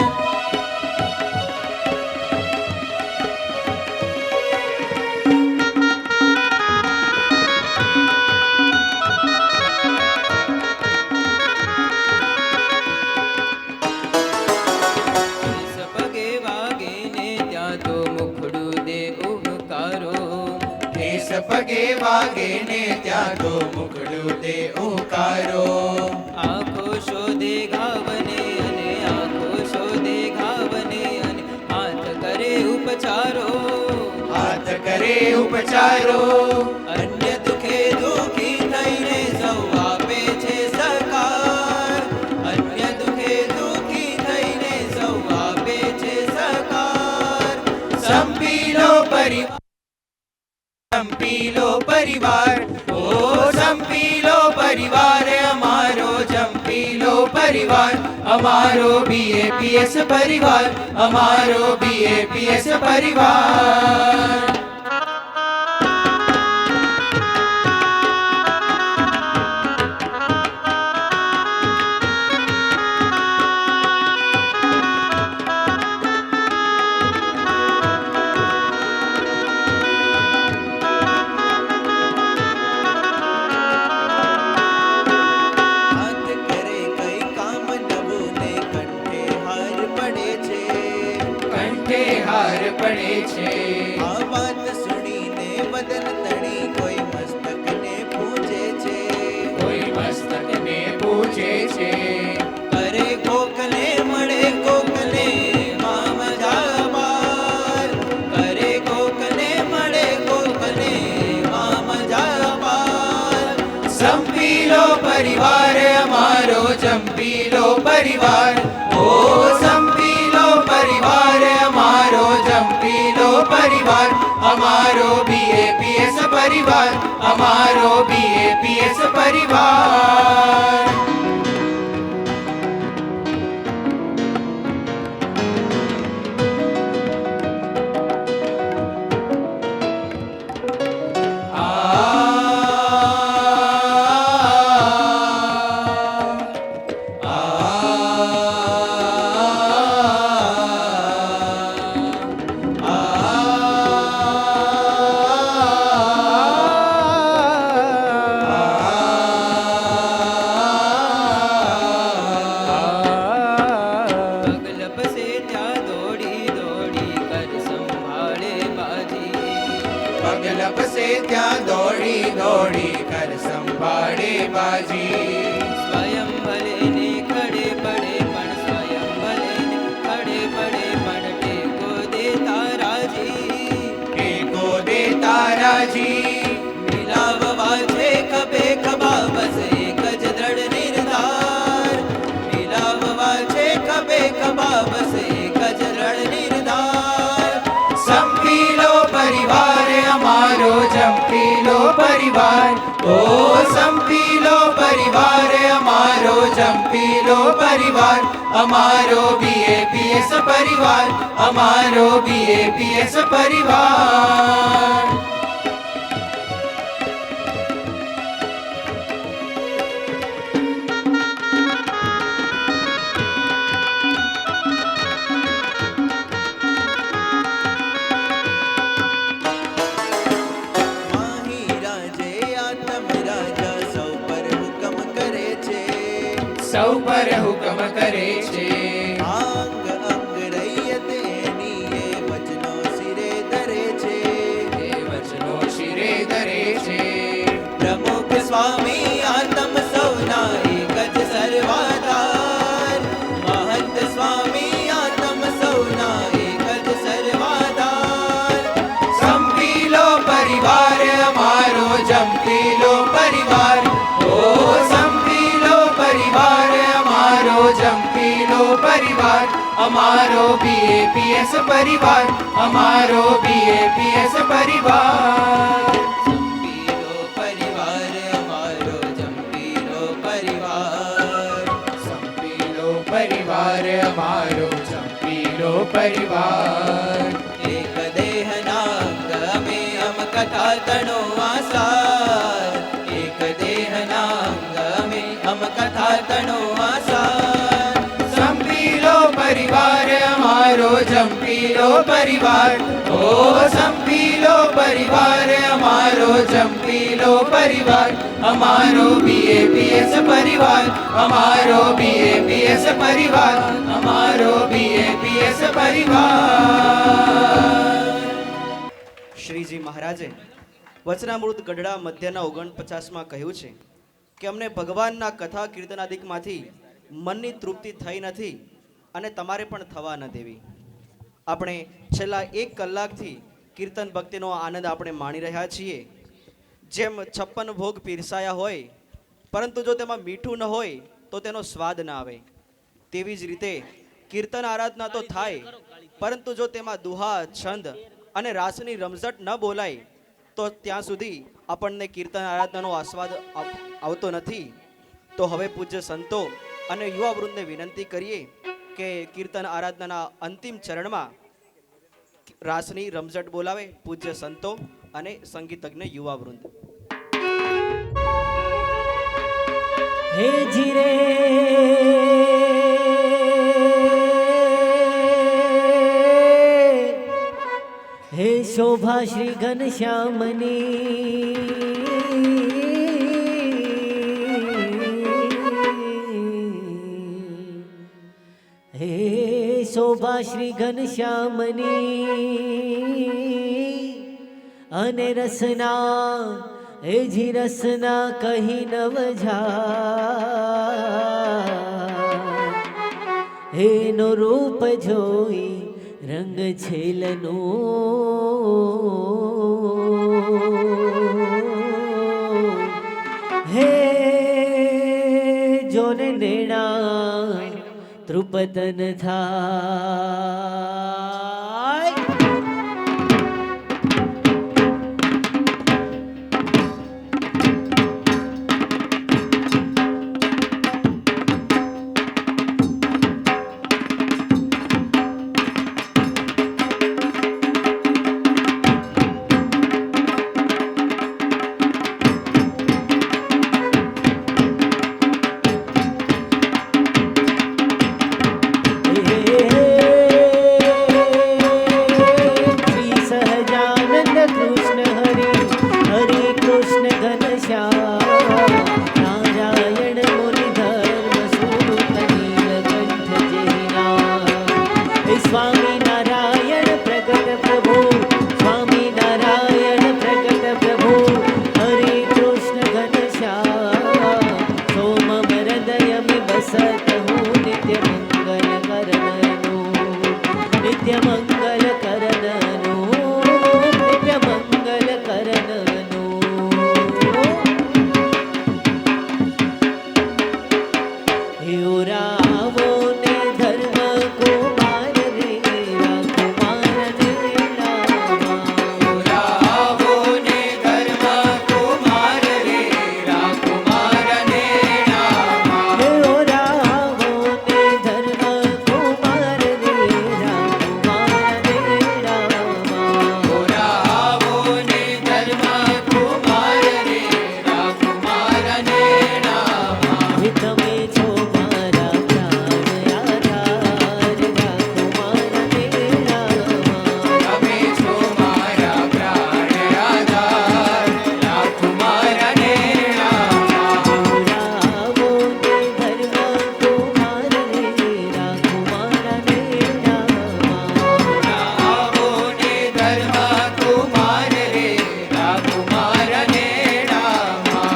કેસ પગે વાગે ને ત્યાં તો મુખડું દે ઉહકારો કેસ પગે વાગે ને ત્યાં તો મુખડું દે ઉકારો આંખો શોધે ઘાવને અને આંખો શોધે ઘાવને અને હાથ કરે ઉપચારો હાથ કરે ઉપચારો અન્ય દુખે દુખી થઈને સૌ આપે છે સહકાર અન્ય દુખે દુખી થઈને સૌ આપે છે સહકાર સંપીલો પરિવાર સંપીલો પરિવાર ઓ સંપીલો પરિવાર અમારો જંપીલો પરિવાર અમારો BAPS પરિવાર અમારો BAPS પરિવાર હાથ કરે કઈ કામ નવું ને કંઠે હાર પડે છે કંઠે હાર પડે છે આ વાત સુણીને વદન તણી કોઈ મસ્તકને પૂછે છે કોઈ મસ્તકને પૂછે છે કરે કોકને મળે કોકને મામ જાબાર કરે કોકને મળે કોકને મામ જાબાર સંપીલો પરિવાર અમારો જંપીલો પરિવાર ઓ સંપીલો પરિવાર અમારો જંપીલો પરિવાર અમારો BAPS પરિવાર અમારો BAPS પરિવાર વાડે બાજી. સ્વયં ભલે ને ખડે પડે પણ સ્વયં ભલે ને ખડે પડે પણ ટેકો દેતા રાજી. ટેકો દેતા રાજી. મિલાવવા છે ખભે ખભા બસ એક જ દ્રઢ નિર્ધાર. મિલાવવા છે ખભે ખભા બસ એક જ દ્રઢ નિર્ધાર. સંપીલો પરિવાર અમારો જંપીલો પરિવાર. ઓ સંપીલો પરિવાર અમારો જંપીલો પરિવાર. અમારો BAPS પરિવાર. અમારો BAPS પરિવાર. માહી રાજે આતમ રાજા સૌ પર હુકમ કરે છે. સૌ પર હુકમ કરે છે. અંગ અંગ રૈયત એની એ વચનો શિરે ધરે છે. એ વચનો શિરે ધરે છે. પ્રમુખ સ્વામી આતમ સૌના એક જ સર્વાધાર. મહંત સ્વામી આતમ સૌના એક જ સર્વાધાર. સંપીલો પરિવાર અમારો જંપીલો પરિવાર. ઓ સંપીલો પરિવાર અમારો જંપીલો પરિવાર. અમારો BAPS પરિવાર. અમારો BAPS પરિવાર. સંપીલો પરિવાર અમારો જંપીલો પરિવાર. સંપીલો પરિવાર અમારો જંપીલો પરિવાર. એક દેહના અંગ અમે અમ કથા તણો આસાર. એક દેહના અંગ અમે અમ કથા તણો આસાર. સંપીલો પરિવાર અમારો જંપીલો પરિવાર. ઓ સંપીલો પરિવાર અમારો જંપીલો પરિવાર. અમારો BAPS પરિવાર. અમારો BAPS પરિવાર. અમારો BAPS પરિવાર. શ્રીજી મહારાજે વચનામૃત ગઢડા મધ્યના 49માં કહ્યું છે કે અમને ભગવાનના કથા કીર્તનાદિકમાંથી મનની તૃપ્તિ થઈ નથી અને તમારે પણ થવા ન દેવી. આપણે છેલ્લા 1 કલાકથી કીર્તન ભક્તિનો આનંદ આપણે માણી રહ્યા છીએ. જેમ 56 ભોગ પીરસાયા હોય પરંતુ જો તેમાં મીઠું ન હોય તો તેનો સ્વાદ ન આવે, તેવી જ રીતે કીર્તન આરાધના તો થાય પરંતુ જો તેમાં દુહા, છંદ અને રાસની રમઝટ ન બોલાય તો ત્યાં સુધી આપણને કીર્તન આરાધનાનો આસ્વાદ આવતો નથી. તો હવે પૂજ્ય સંતો અને યુવા વૃંદને વિનંતી કરીએ કે કીર્તન આરાધનાના અંતિમ ચરણમાં રાસની રમઝટ બોલાવે પૂજ્ય સંતો અને સંગીતજ્ઞ યુવા વૃંદ. હે જીરે હે શોભા શ્રી ઘનશ્યામની. હે શોભા શ્રી ઘનશ્યામની અને રસના એ જી રસના કહી નવ એનો રૂપ જોઈ રંગ છેલનો હે જોને નેણા તૃપતન થાય. રાવો ને ધર્મ કુમાર રે રાજકુમાર ને રામા રાવો ને ધર્મ કુમાર રે રાજકુમાર ને રામા હે ઓ રાવો ને ધર્મ કુમાર રે રાજકુમાર ને રામા રાવો ને ધર્મ કુમાર રે રાજકુમાર ને રામા હે તમે છો મારા પ્રાણ આધાર રાજકુમાર ને રામા તમે છો મારા પ્રાણ આધાર રાજકુમાર ને રામા રાવો ને ધર્મ કુમાર રે રાજકુમાર ને રામા રાવો ને ધર્મ કુમાર રે રાજકુમાર ને રામા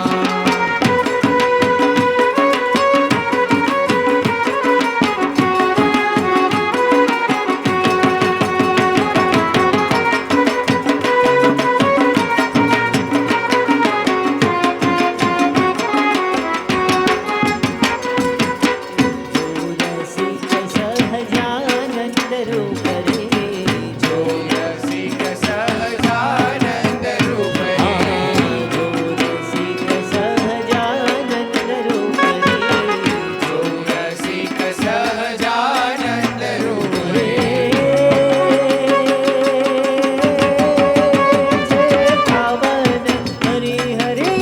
રસિક સહજાનંદ રૂપ રે જો રસિક સહજાનંદ રૂપ રે રસિક સહજાનંદ રૂપ રે રસિક સહજાનંદ રૂપ રે પાવન હરિ હરિ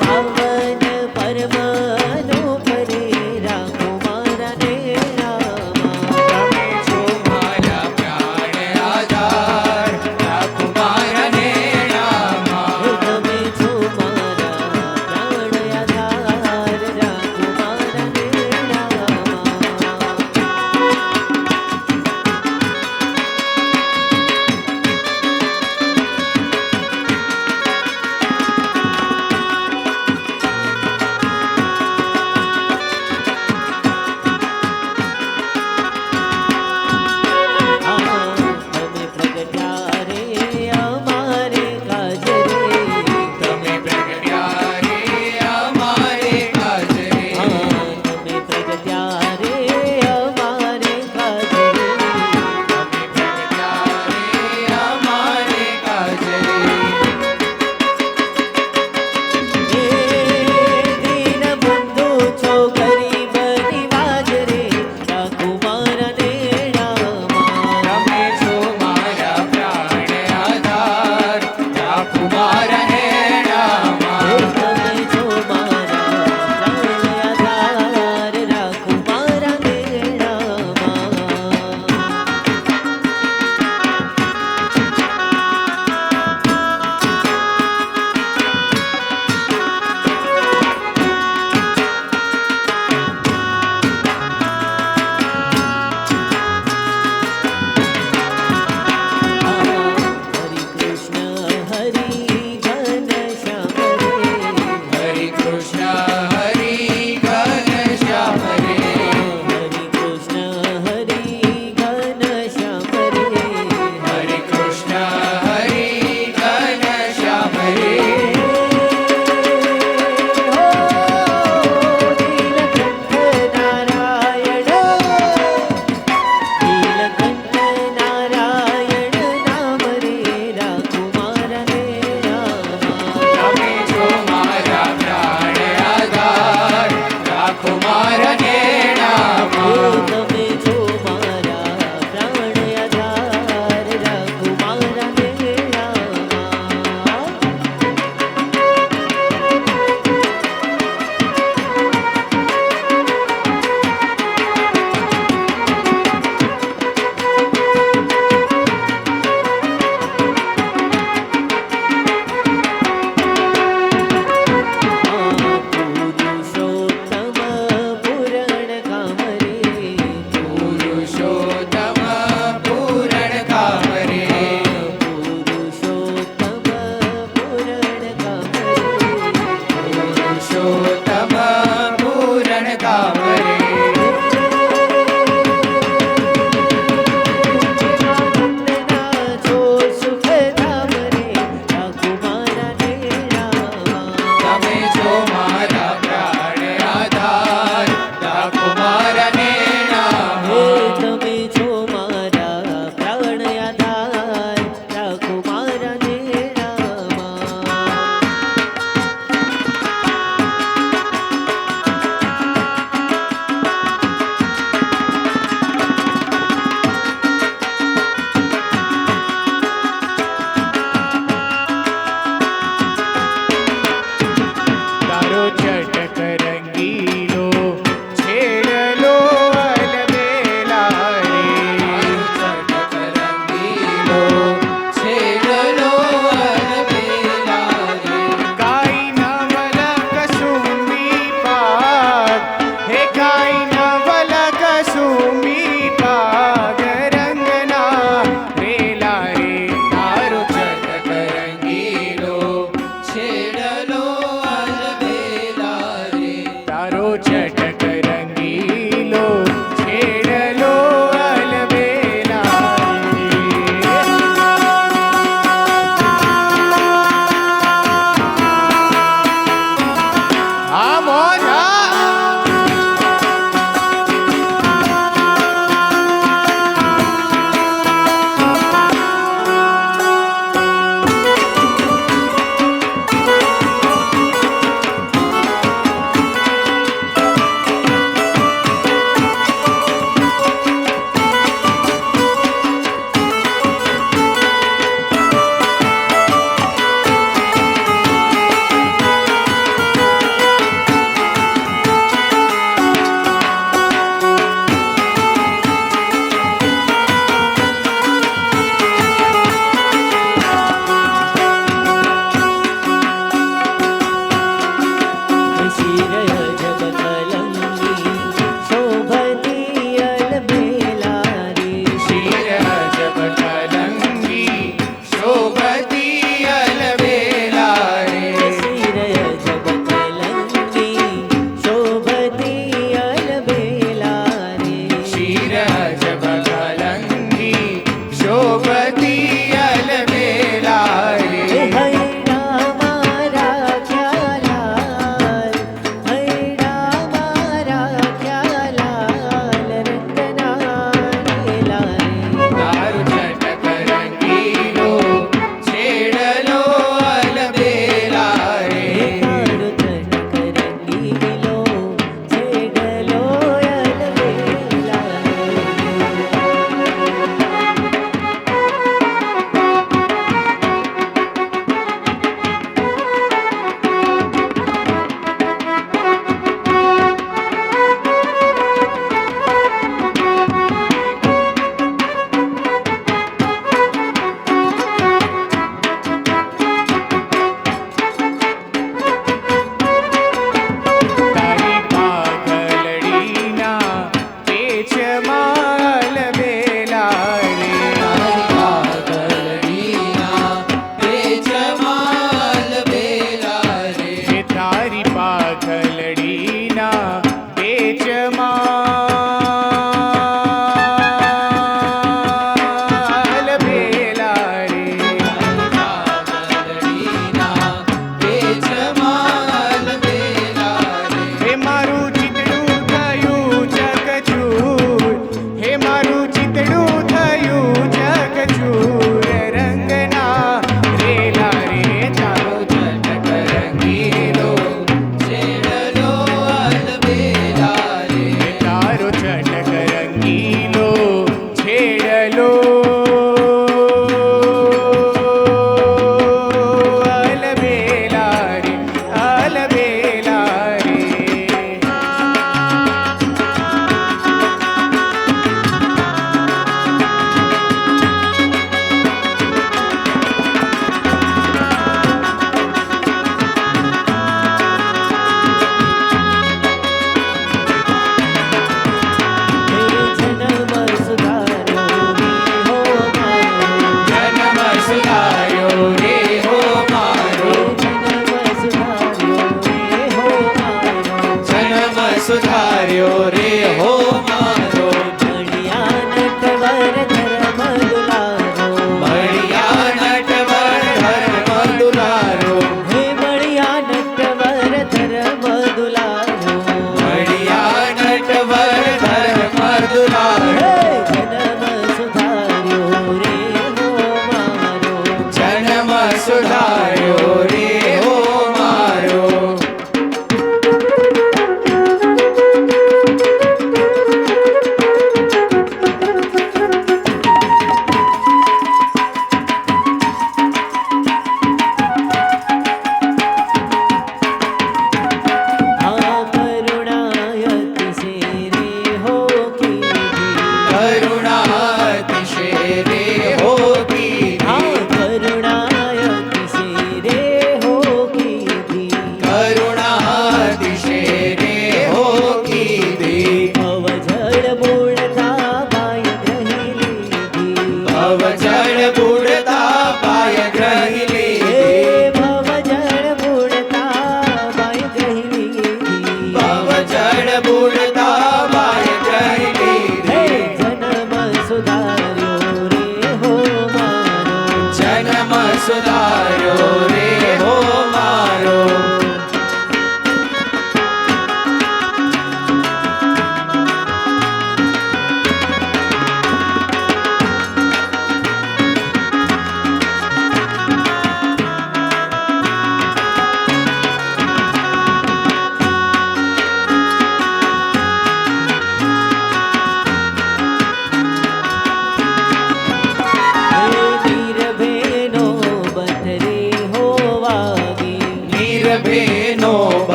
પાવન પરમનો પરે રાજકુમાર ને રામા તમે છો મારા પ્રાણ આધાર રાજકુમાર ને રામા તમે છો મારા પ્રાણ આધાર રાજકુમાર ને રામા તમે પ્રગટ્યા રે અમારે કાજ રે તમે પ્રગટ્યા રે અમારે કાજ રે તમે પ્રગટ્યા રે અમારે કાજ રે તમે પ્રગટ્યા રે અમારે કાજ રે દીન બંધુ છો ગરીબ નિવાજ રે રાજકુમાર ને રામા તમે છો મારા પ્રાણ આધાર રાજકુમાર ને રામા તમે છો મારા પ્રાણ આધાર રાજકુમાર ને રામા હરે કૃષ્ણ હરિ ઘન શ્યામ રે હરે કૃષ્ણ હરે ઘન શ્યામ રે હરે કૃષ્ણ હરિ ઘન શ્યામ રે હરે કૃષ્ણ હરે ઘન શ્યામ રે નીલકંઠ નારાયણ નામ રે રાજકુમાર ને રામા તમે છો મારા પ્રાણ આધાર રાજકુમાર ને રામા તમે છો મારા પ્રાણ આધાર રાજકુમાર ને રામા પુરુષોત્તમ પુરણ કામ રે પુરુષોત્તમ પૂરણ કામ રે પુરુષોત્તમ પુરણ કામ રે પુરુષોત્તમ પૂરણ કામ રે આનંદના છો સુખધામ રે રાજકુમાર ને રામા તમે છો મારા પ્રાણ ચટક રંગીલો છેડલો અલબેલા હા મોજ હા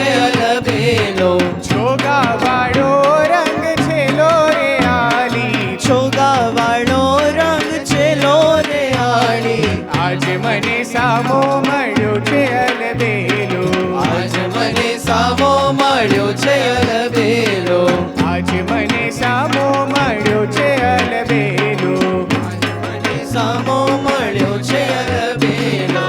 છે અલબેલો. છોગાવાળો રંગ છેલો રે આલી, છોગાવાળો રંગ છેલો રે આડી. આજ મને સામો મળ્યો છે અલબેલો, આજ મને સામો મળ્યો છે અલબેલો. આજ મને સામો મળ્યો છે અલબેલો. મને સામો મળ્યો છે અલબેલો.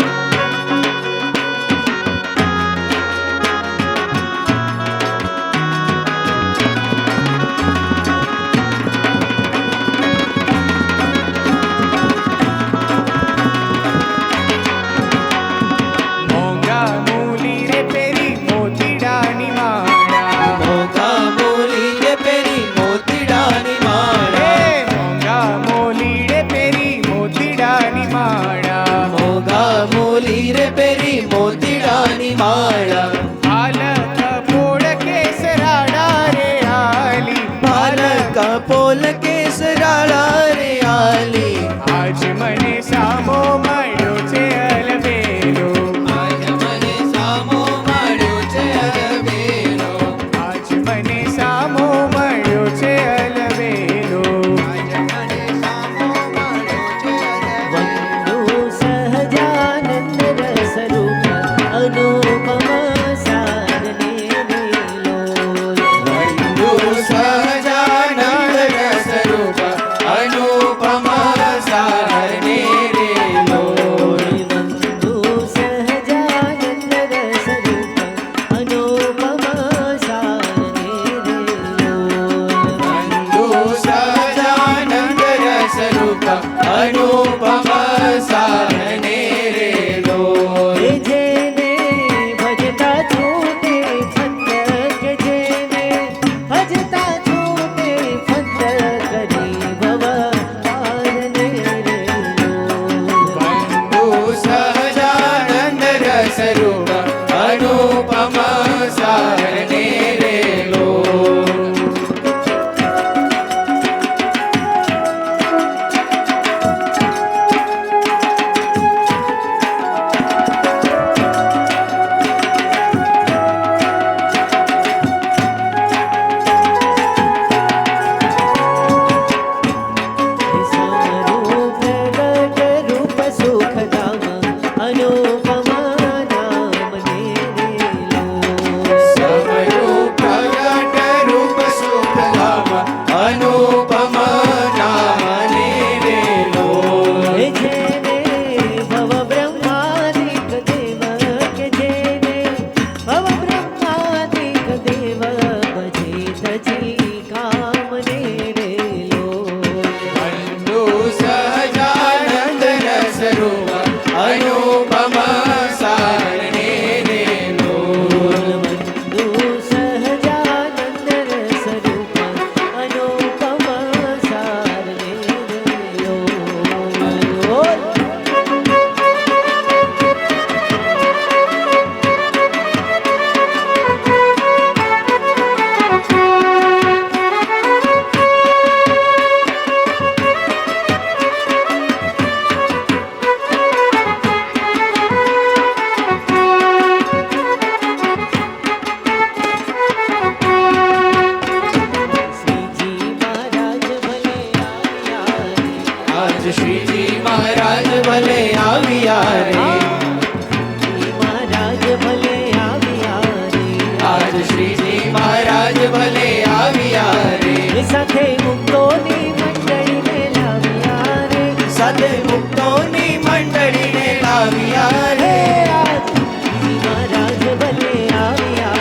મોંઘા મૂલી રે પેરી મોતીડાની માળા, મોગા મૂલી રે પેરી મોતીડાની માળા. હે મોંઘા મૂલી રે પેરી મોતીડાની માળા, મોગા મૂલી રે પેરી મોતીડાની માળા. પાલક પોળ કેસરાડા રે આલી, પાલક પોલ કેસરાળા રે આલી. આજ મને સામો મળ્યો છે અલબેલો, આજ મને સામો મળ્યો છે અલબેલો. આજ મને સામો મળ્યો છે અલબેલો. આજ મને સામો મળ્યો છે અલબેલો. વંદુ સહજાનંદ રસરૂપ અનુપમ સારને વેલોલ. વંદુ સહજાનંદ રસરૂપ અનુપમ સારને રે લોલ. વંદુ સહજાનંદ રસરૂપ અનુપમ સારને વેલોલ. વંદુ સહજાનંદ રસરૂપ અનુપમ સારને રે લોલ. જેને ભજતા છૂટે ફંદ, કે જેને ભજતા છૂટે ફંદ કરી ભવ પારને રેલો. વંદુ સહજાનંદ રસરૂપ અનુપમ સારને રે લોલ. સમરૂપ પ્રગટ રૂપ સુખધામ અનુપમ નામ ને રેલો. સમરૂપ પ્રગટ રૂપ સુખધામ અનુપમ નામને રે લોલ. જેને ભવ બ્રહ્માદિક દેવ, કે જેને ભવ બ્રહ્માદિક દેવ ભજે તજી કામને રેલો. વંદુ સહજાનંદ રસરૂપ અનુપમ સારને રે લોલ. વંદુ સહજાનંદ રસરૂપ અનુપમ સારને રેલો. શ્રીજી મહારાજ ભલે આવ્યા રે. આજ શ્રીજી મહારાજ ભલે આવ્યા રે. શ્રીજી મહારાજ ભલે આવ્યા રે. આજ શ્રીજી મહારાજ ભલે આવ્યા રે. સાથે મુક્તોની મંડળીને લાવ્યા રે. સાથે મુક્તોની મંડળીને લાવ્યા હે રે. આજ શ્રીજી મહારાજ ભલે આવ્યા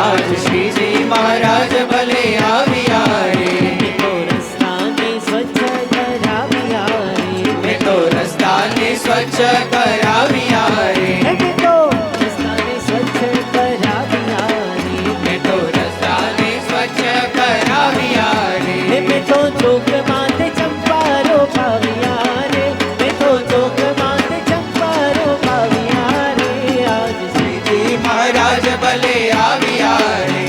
આજ શ્રીજી મહારાજ ભલે આવ્યા રે. રે. તો રસ્તાને સ્વચ્છ કરાવ્યા રે. મેં તો રસ્તાને સ્વચ્છ કરાવ્યા રે. મેં તો રસ્તાને સ્વચ્છ કરાવ્યા રે. મેં તો રસ્તાને સ્વચ્છ કરાવ્યા રે. મેં તો ચોક માથે ચંપારો પાવ્યા રે. મેં તો ચોક માથે ચંપારો પાવ્યા રે. આજ શ્રીજી મહારાજ ભલે આવ્યા રે.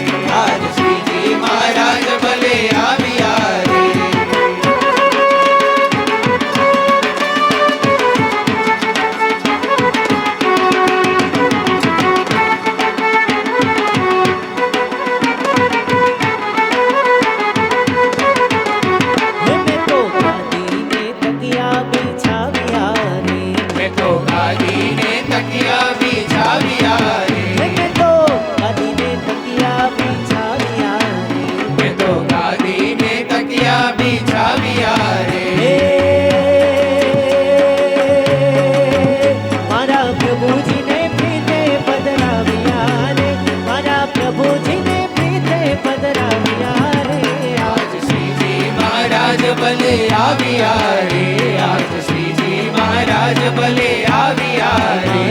આવ્યા રે આજ શ્રીજી મહારાજ ભલે આવ્યા રે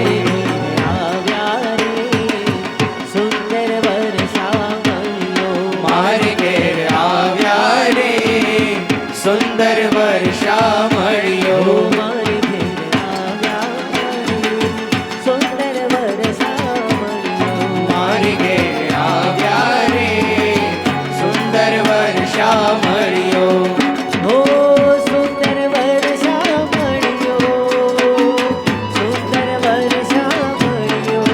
આવ્યા રે સુંદર વર્ષા મળ્યો મારે ઘેર આવ્યા રે સુંદર વર્ષા મળ્યો મારે ઘેર આવ્યા રે સુંદર વર્ષા મળ્યો મારે ઘેર આવ્યા રે સુંદર વર્ષા મળ્યો ઓ સુંદર વર્ષા મળ્યો સુંદર વર્ષા મળ્યો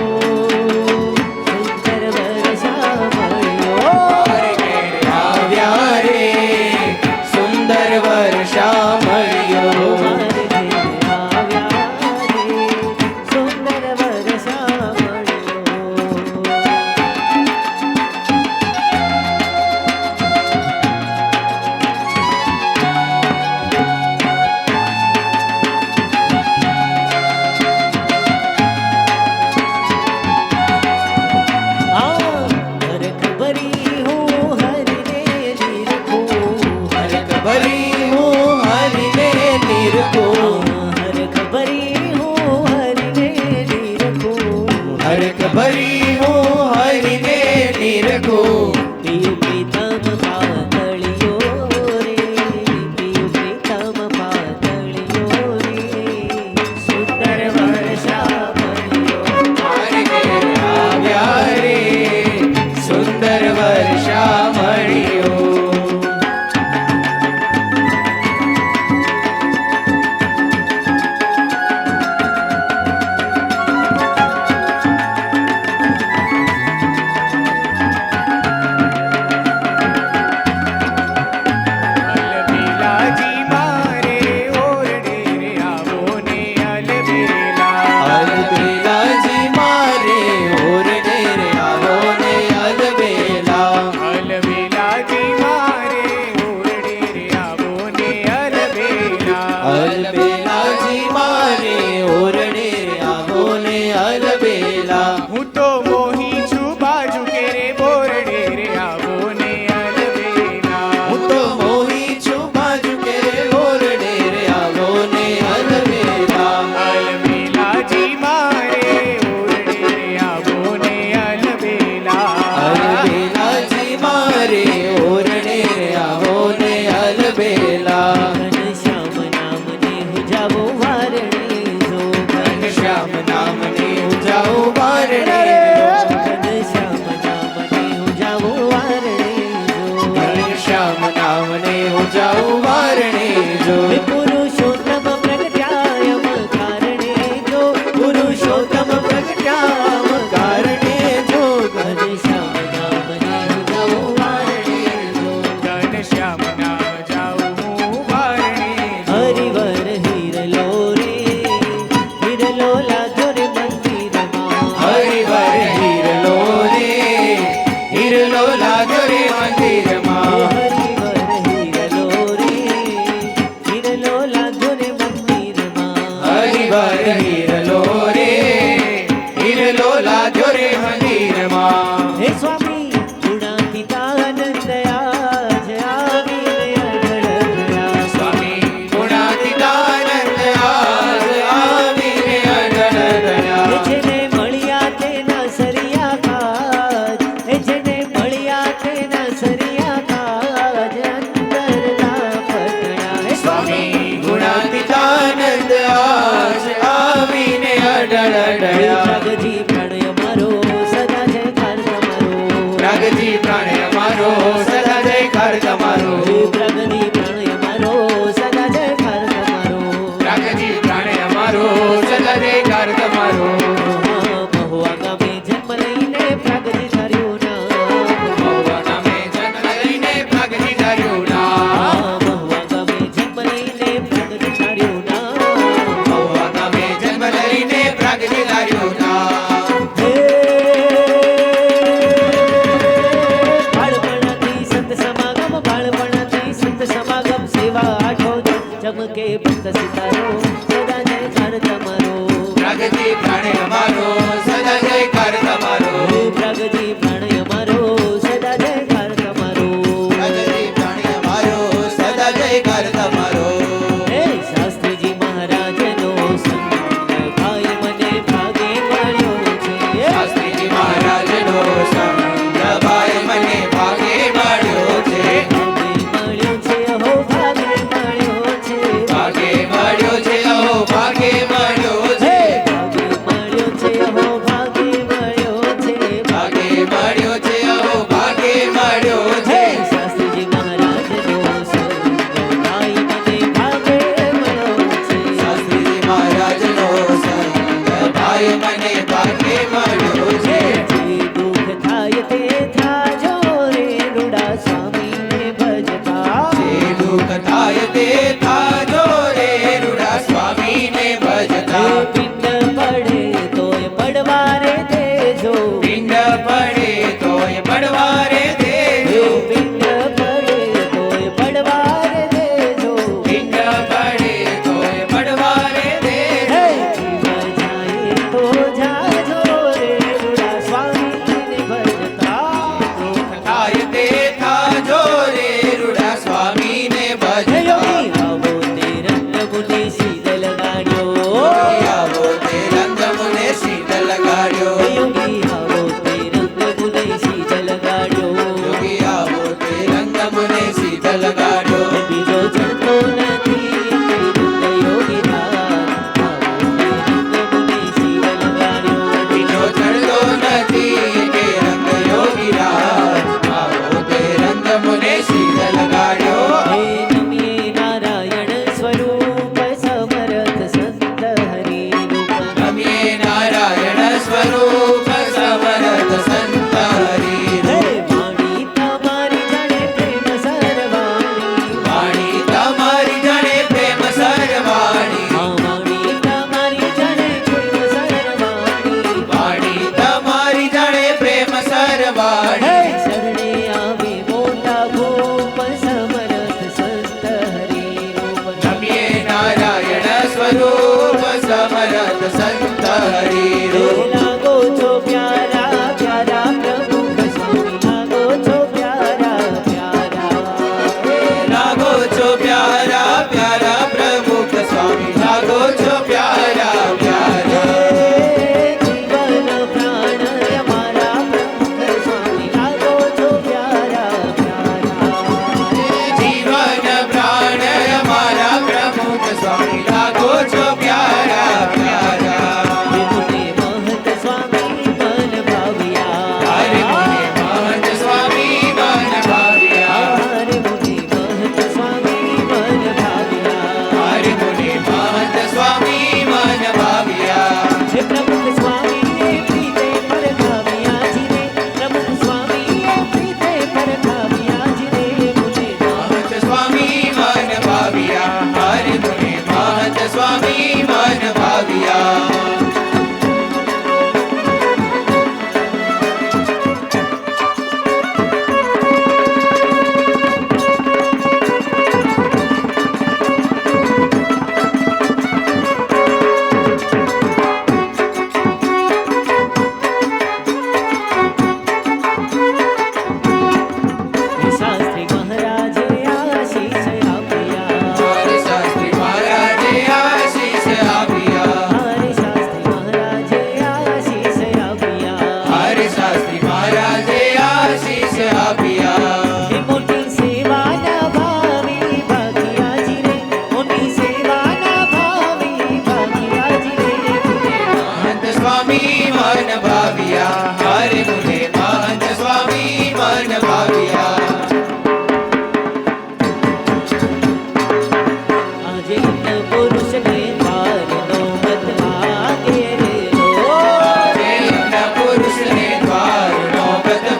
સુંદર વર્ષા મળ્યો મારે ઘેર આવ્યા રે સુંદર વર્ષા મળ્યો મારે ઘેર આવ્યા રે સુંદર વર્ષા મળ્યો હર ખબરી હું હરિને નિરખું હરખ ભરી હું હરિને નિરખું હર ખબરી હું હરિને નિરખું હરખ ભરી હું હરિને નિરખું પ્રિય પ્રીતમ પાતળિયો રે પ્રિય પ્રીતમ પાતળિયો રે સુંદર વર્ષા મળ્યો મારે ઘેર આવ્યા રે સુંદર વર્ષા મળ્યો અલબેલાજી મારે ઓરડે રે આવો ને અલબેલા અલબેલાજી મારે ઓરડે રે આવો ને અલબેલા અલબેલાજી મારે ઓરડે રે આવો ને અલબેલા અલબેલાજી મારે ઓરડે રે આવો ને અલબેલા હું તો મોહી છું બાજુ કે રે બોરડે રે આવો ને અલબેલા હું તો મોહી છું બાજુ કે ઓરડે રે આવો ને અલબેલા અલબેલાજી મારે ઓરડે રે આવો ને અલબેલા અલબેલાજી મારે ઓરડે રે આવો ને અલબેલા ઘનશ્યામ નામને હુજાવો વારણે જો શ્યામ નામને ઉજાઉ બારણે ઘનશ્યામ નામને હુજાવો વારણે જો શ્યામ નામને ઉજાઉ બારણે જો હે પુરુષોત્તમ પ્રગટ્યાયમ કારણે જો પુરુષોત્તમ પ્રગટ્યાયમ કારણે જો ઘનશ્યામ નામને હુજાવો વારણે જો ઘનશ્યામ નામ જાઉં હું વારણે હરિવર હિરલો રે હિરલો લાગ્યો રે મંદિરમાં હરિવર હીરલો રે હીરલો લાગ્યો રે મંદિરમાં હરિવર હિરલો રે હિરલો લાગ્યો રે મંદિરમાં હરિવર હીરલો રે હીરલો લાગ્યો રે મંદિરમાં હે સ્વામી ગુણાતીતાનંદ આજ આવીને અઢળકયા સ્વામી ગુણાતીતાનંદ આજ આવીને અઢળ હે ગયા જેને મળ્યા તેના સરિયા કાજ હે જેને મળ્યા તેના સરિયા કાજ અંદરના પટણા હે સ્વામી ગુણાતીતાનંદ આજ આવીને અઢળ ગયા જગજી પ્રણય મારો સદા જયકાર તમારો રાગજી પ્રાણે અમારો સદા જયકાર તમારો પ્રગતિ પ્રણય મારો સદા જયકાર તમારો રાગજી પ્રાણે અમારો સદા જયકાર તમારો મહુવા ગામે જન્મ લઈને પ્રગતિ ધાર્યું નામ મહુવા ગામે જન્મ લઈને ભાગજી ધાર્યું નામ મહુવા ગામે જન્મ લઈને પ્રગતિ ધાર્યું નામ મહુવા ગામે જન્મ લઈને ભાગજી ધાર્યું નામ હે બાળપણથી સંત સમાગમ બાળપણથી સંત સમાગમ સેવા આઠો ચમકે ભક્ત સિતારો સદા જયકાર તમારો રાગજી પ્રાણે અમારો સદા જયકાર તમારો પ્રગતિ પ્રાણય અમારો સદા જયકાર તમારો રાગજી પ્રાણે અમારો સદા જયકાર તમારો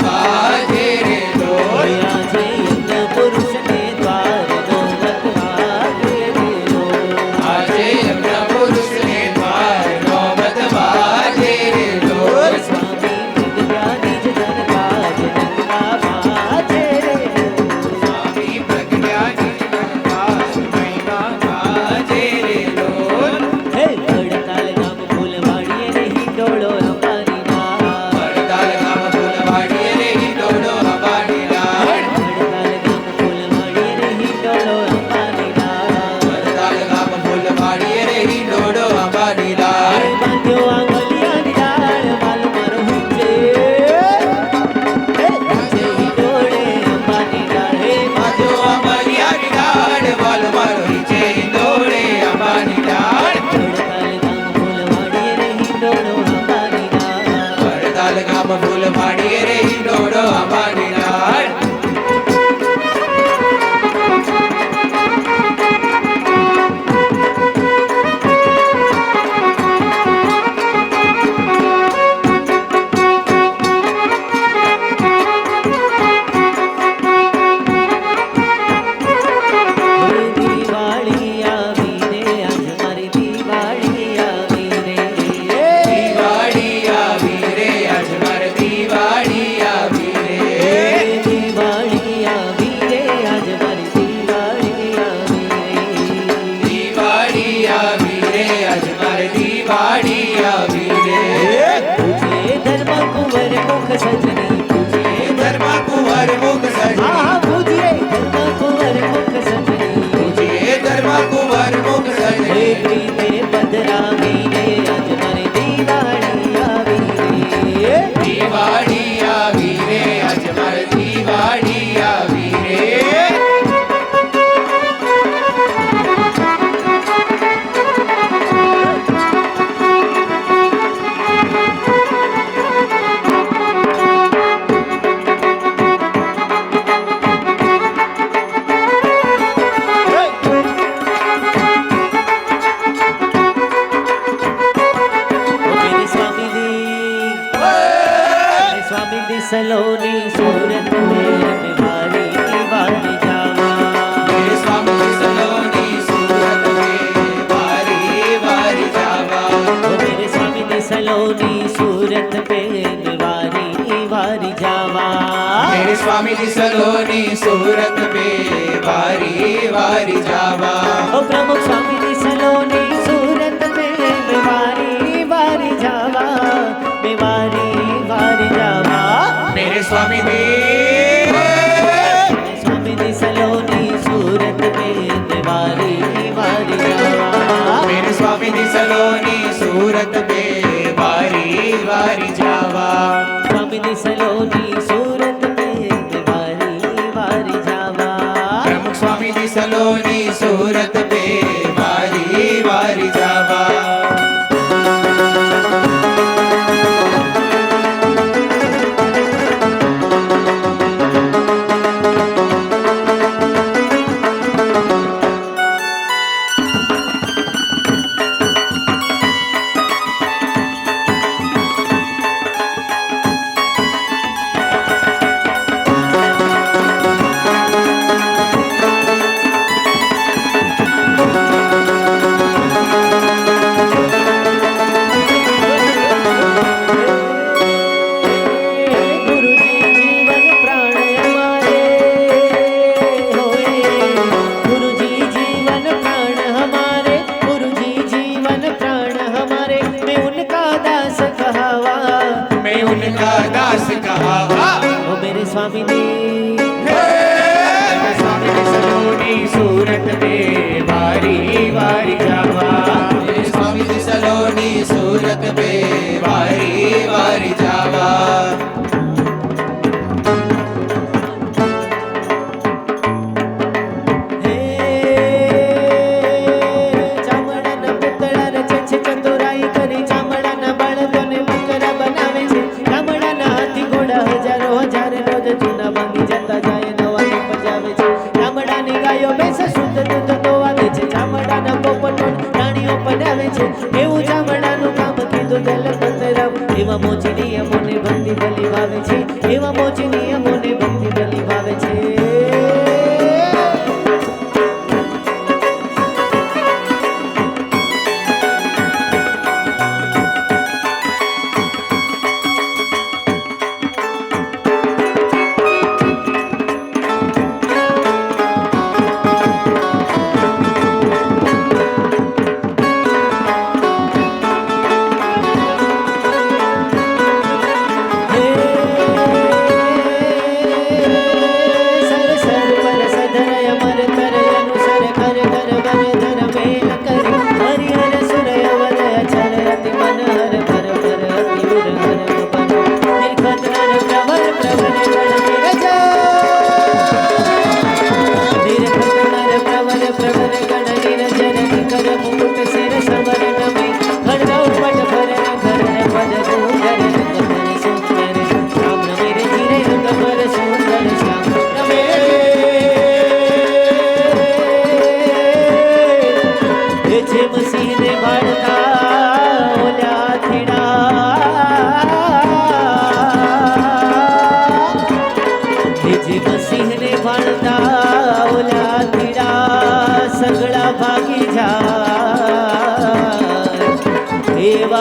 વાજે રે ઢોલ આજે યજ્ઞ પુરુષને દ્વારનો મત વાગે રે ઢોલ. આજે યજ્ઞ પુરુષને દ્વારનો મત વાજે રે ઢોલ સ્વામી પ્રગટ્યા નિજ ધન કાજ નંદા વાજે રે ઢોલ. સ્વામી પ્રજ્ઞાની પ્રકાશ મહિમા વાજે રે ઢોલ હે વડતાલ ગામ ફૂલવાડીએ રે હિંડોળો અંબાની રાહ. વડતાલ ગામ ફૂલવાડીએ રે હિંડોળો અંબાની રાહ વડતાલ ગામ ફૂલવાડીએ રે હિંડોળો અંબાની રાહ. વડતાલ ગામ ફૂલવાડીએ રે હિંડોળો અંબાની રાહ બાંધ્યો આંગલિયાની ડાળ વાલ મારો હુંચે. હે હુંચે હિંડોળે અંબાની ડાળ. હે માધો અંબાની ડાળ વાલ મારો નીચે હિંડોળે અંબાની ડાળ વડતાલ ગામ ફૂલવાડીએ રે હિંડોળો અંબાની રાહ. વડતાલ ગામ ફૂલવાડીએ રે હિંડોળો અંબાની ડાળ દિવાળી આવી રે આજ મારી દિવાળી આવી રે. દિવાળી આવી રે આજ મારે દિવાળી આવી રે દિવાળી આવી રે આજ મારી દિવાળી આવી રે. દિવાળી આવી રે આજ મારે દિવાળી આવી રે પૂજે ધર્મ કુંવર મુખ સજની પૂજે ધર્મ કુંવર મુખ સજની હા પૂજે ધર્મ કુંવર મુખ સજની પૂજે ધર્મ કુંવર મુખ હે સજની પ્રીતે પધરાવી રે આજ મારી દિવાળી આવી રે. દિવાળી આવી રે આજ મારે દિવાળી આવી રે મેરે સ્વામી દી સલોની સુરત મેં મારી વારી જાવા. મેરે સ્વામી સલોની સુરત में वारी वारी जावा મેરે સ્વામી દી સલોની સુરત પે વારી વારી જાવા. मेरे स्वामी जी सलोनी सूरत में वारी वारी जावा ઓ પ્રમુખ સ્વામી દી સલોની સુરત પે વારી વારી જાવા. બે વારી વારી જાવા. मेरे स्वामी जी સ્વામી દી સલોની સુરત પે વારી વારી જાવા. मेरे स्वामी जी सलोनी सूरत में वारी वारी जावा સ્વામી દી સલોની સુરત પે વારી વારી જાવા. प्रमुख स्वामी जी सलोनी सूरत में वारी वारी जावा स्वामी दी स्वामी दी सलोनी सूरत में वारी वारी जावा स्वामी जी सलोनी सूरत में वारी वारी जावा એવા મોચડી અમોને ભક્તિ બલી ભાવે છે એવા જ નિયમોને ભક્તિ બલી ભાવે છે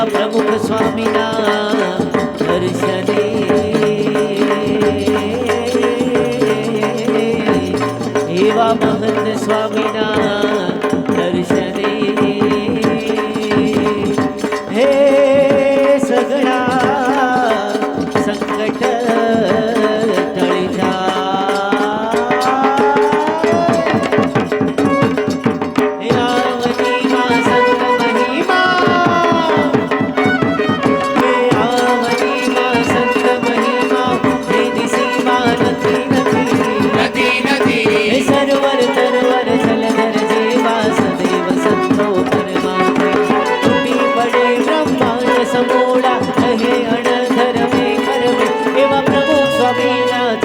પ્રમુખ સ્વામીના દર્શને એવા મહંત સ્વામીના દર્શને હે સગળા સંકટ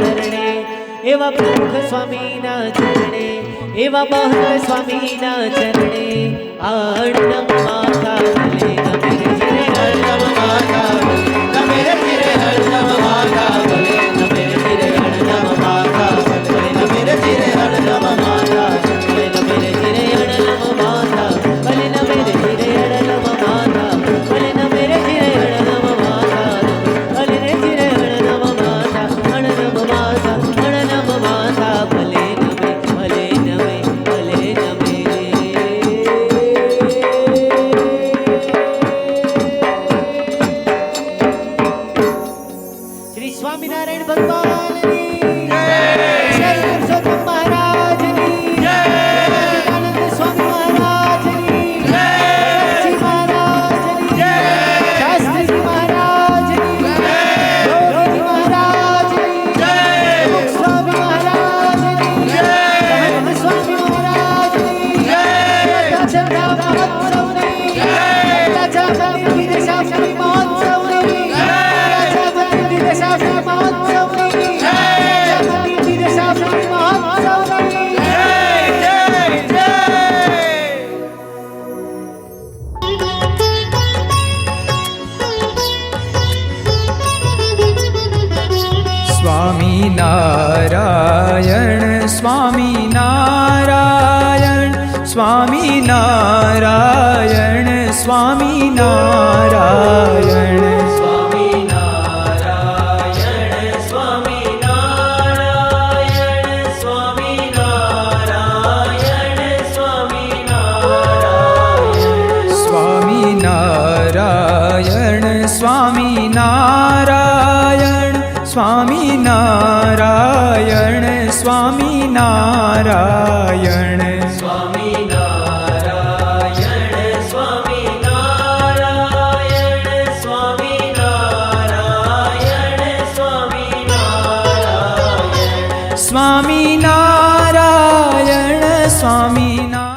ટળી એવા પ્રમુખ સ્વામીના ચરણે એવા મહંત સ્વામીના ચરણે આણમ માતા ભલે નમે જીરે હરદમ માતા ભલે નમે જીરે હરદમ માતા ભલે નમે જીરે હરદમ માતા ભલે નમે જીરે હરદમ માતા ભલે નમે જીરે હરદમ માતા ભલે નમે જીરે હરદમ માતા ભલે નમે જીરે હરદમ માતા ભલે જીરે હરદમ માતા હરદમ માતા ભલે નમે ભલે નમે ભલે નમે શ્રી સ્વામિનારાયણ ભગવાનની જય શ્રી પુરુષોત્તમ મહારાજની જય આનંદ સ્વામી મહારાજની જય શ્રી મહારાજની જય શાસ્ત્રી મહારાજની જય યોગી મહારાજની જય સ્વામી મહારાજની જય સ્વામી મહારાજની જય દક્ષિણા મહોત્સવની જય દક્ષિણા વિદેશાશ્રમી મહોત્સવની જય સ્વામિનારાયણ સ્વામિનારાયણ સ્વામિનારાયણ સ્વામિનારાયણ સ્વામિનારાયણ સ્વામિનારાયણ સ્વામિનારાયણ સ્વામિનારાયણ સ્વામિનારાયણ